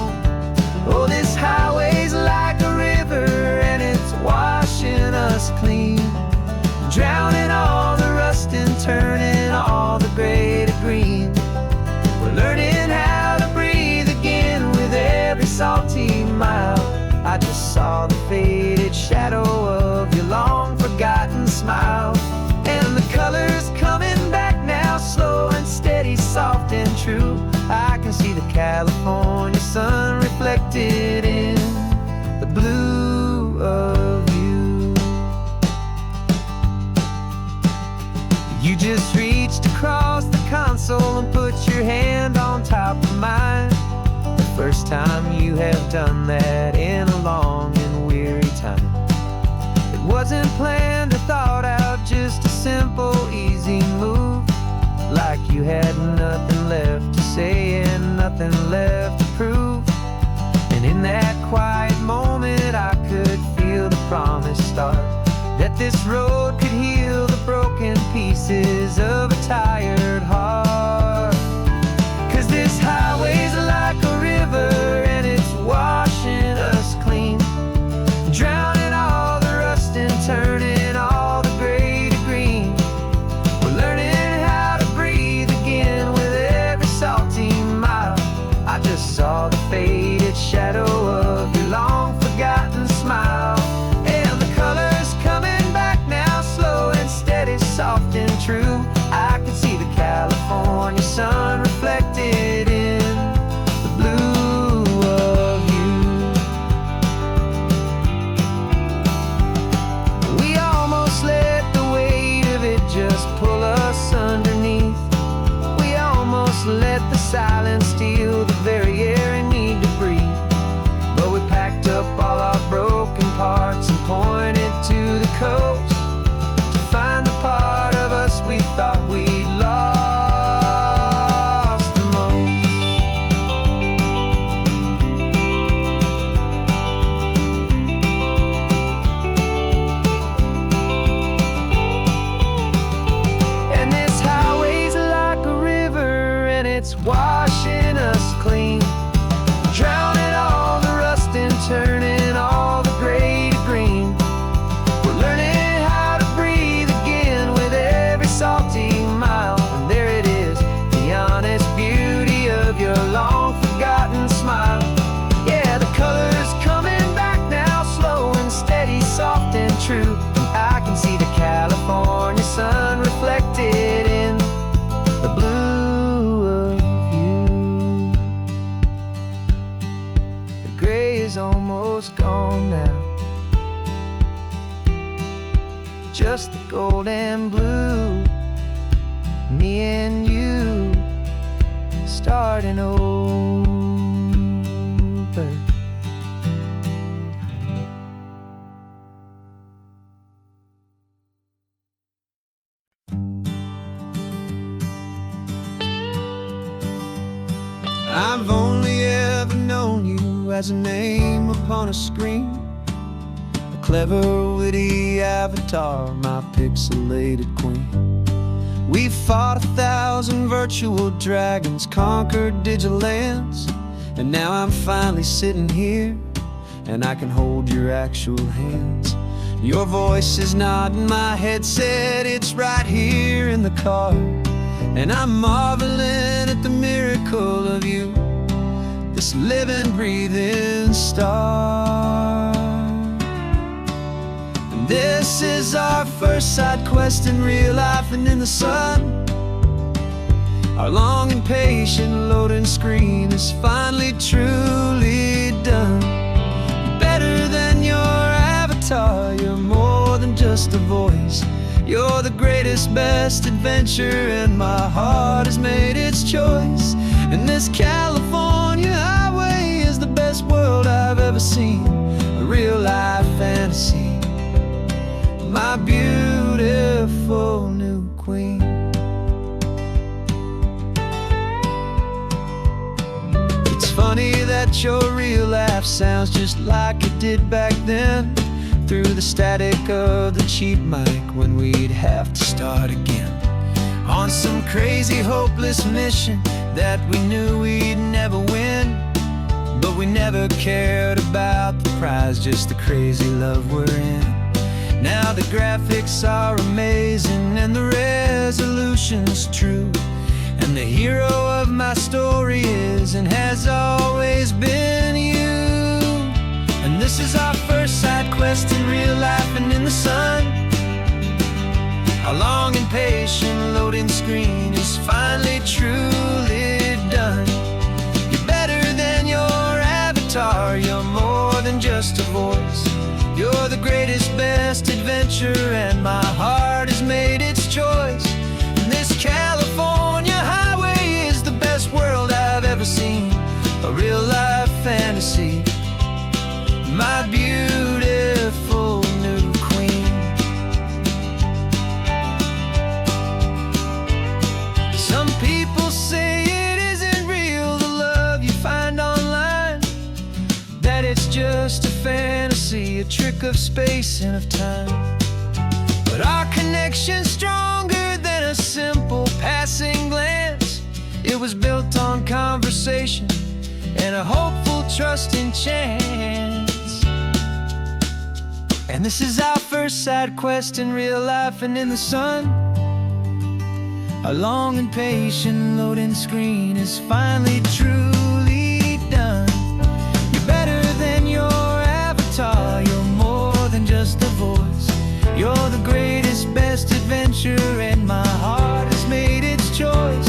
Oh, this highway's like a river and it's washing us clean, drowning all the rust and turning all the gray to green. We're learning how to breathe again with every salty mile. I just saw the faded shadow of your long forgotten smile, and the colors coming back now, slow and steady, soft and true. I can see the California sun reflected in the blue of you. You just reached across the console and put your hand on top of mine, the first time you have done that in a long and weary time. It wasn't planned or thought out, just a simple, easy move, like you had nothing left to say and nothing left to prove. And in that quiet moment I could feel the promise start, that this road could heal the broken pieces of a tired heart. 'Cause this highway's like a river and it's washing us clean, drowning all the rust and turning all the gray to green. We're learning how to breathe again with every salty mile. I just saw the faded shadow of your long forgotten smile, and the colors coming back now, slow and steady, soft and true. I can see the California silent steel, the very air I need to breathe. But we packed up all our broken parts and pointed to the coast to find the part of us we thought we'd lost the most. And this highway's like a river, and it's washing us clean, drowning all the rust and turning all the gray to green. We're learning how to breathe again with every salty mile. And there it is, the honest beauty of your long forgotten smile. Yeah, the color's coming back now, slow and steady, soft and true. And I can see the California sun reflected in the blue of you. The gray is almost gone now, just the gold and blue. Me and you starting over. I've only ever known you as a name upon a screen, a clever, witty avatar, my pixelated queen. We fought 1,000 virtual dragons, conquered digital lands, and now I'm finally sitting here, and I can hold your actual hands. Your voice is not in my headset, it's right here in the car, and I'm marveling at the miracle of you, this living, breathing star. And this is our first side quest in real life and in the sun. Our long and patient loading screen is finally truly done. Better than your avatar, you're more than just a voice. You're the greatest, best adventure, and my heart has made its choice. And this California highway is the best world I've ever seen, a real-life fantasy, my beautiful new queen. It's funny that your real life sounds just like it did back then, through the static of the cheap mic when we'd have to start again, on some crazy hopeless mission that we knew we'd never win. But we never cared about the prize, just the crazy love we're in. Now the graphics are amazing and the resolution's true, and the hero of my story is and has always been you. And this is our first side quest in real life and in the sun. Our long and patient loading screen is finally truly done. You're better than your avatar, you're more than just a voice. You're the greatest, best adventure, and my heart has made its choice. And this California highway is the best world I've ever seen, a real-life fantasy, my beautiful new queen. Some people say it isn't real, the love you find online, that it's just a fantasy, a trick of space and of time. But our connection's stronger than a simple passing glance. It was built on conversation and a hopeful, trusting chance. And this is our first side quest in real life and in the sun. Our long and patient loading screen is finally truly done. You're better than your avatar, you're more than just a voice. You're the greatest, best adventure, and my heart has made its choice.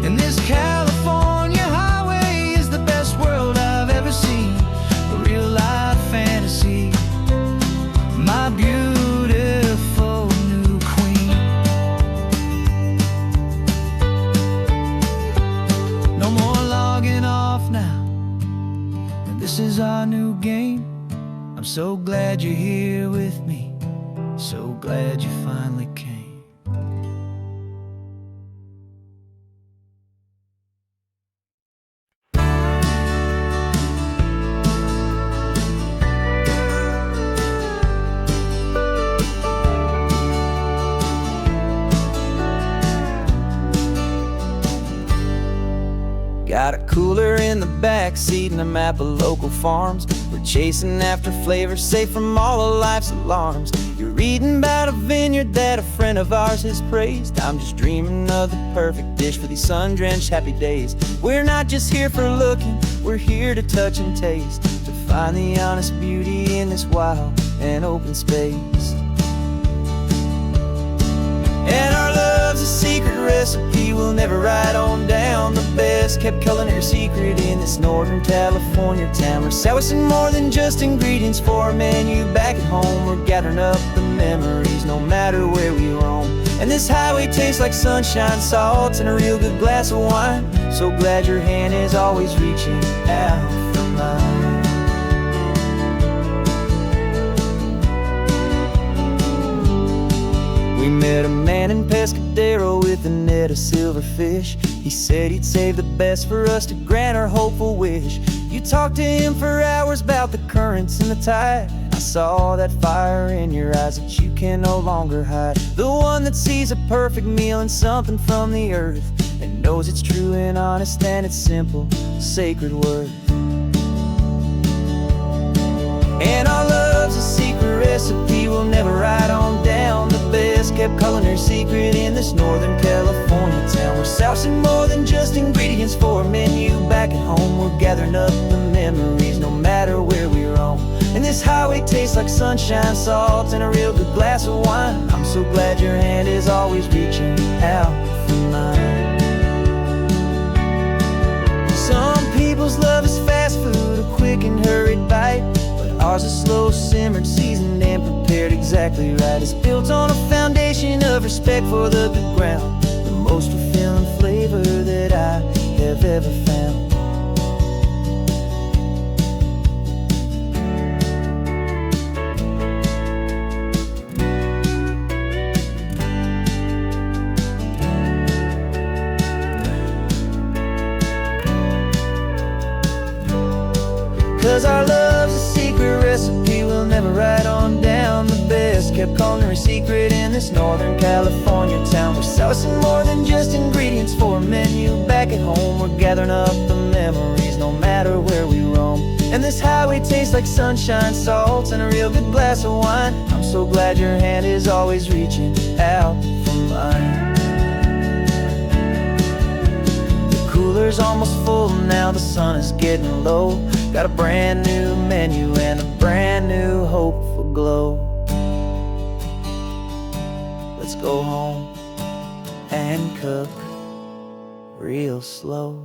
And this California highway is the best world I've ever seen, a real-life fantasy, my beautiful new queen. No more is our new game. I'm so glad you're here with me, so glad you finally came. Got a cooler in the back seat and a map of local farms. We're chasing after flavors safe from all of life's alarms. You're reading about a vineyard that a friend of ours has praised. I'm just dreaming of the perfect dish for these sun-drenched happy days. We're not just here for looking, we're here to touch and taste, to find the honest beauty in this wild and open space. And our love's a secret recipe we'll never write on down. The best kept culinary secret in this Northern California town. We're sourcing more than just ingredients for a menu back at home. We're gathering up the memories no matter where we roam. And this highway tastes like sunshine, salt, and a real good glass of wine. So glad your hand is always reaching out for mine. We met a man in Pescadero with a net of silverfish. He said he'd save the best for us to grant our hopeful wish. You talked to him for hours about the currents and the tide. I saw that fire in your eyes that you can no longer hide. The one that sees a perfect meal in something from the earth, and knows it's true and honest and it's simple, sacred worth. And our love's a secret recipe we'll never write on down. The best kept culinary secret in this Northern California town. We're sourcing more than just ingredients for a menu back at home. We're gathering up the memories no matter where we roam. And this highway tastes like sunshine, salt, and a real good glass of wine. I'm so glad your hand is always reaching out for mine. Some people's love is fast food, a quick and hurried bite. Ours is slow simmered, seasoned and prepared exactly right. It's built on a foundation of respect for the good ground, the most fulfilling flavor that I have ever found. 'Cause our love's a secret recipe we'll never write on down. The best kept culinary secret in this Northern California town. We're sourcing more than just ingredients for a menu back at home. We're gathering up the memories no matter where we roam. And this highway tastes like sunshine, salt, and a real good glass of wine. I'm so glad your hand is always reaching out for mine. The cooler's almost full now, the sun is getting low. Got a brand new menu and a brand new hopeful glow. Let's go home and cook real slow.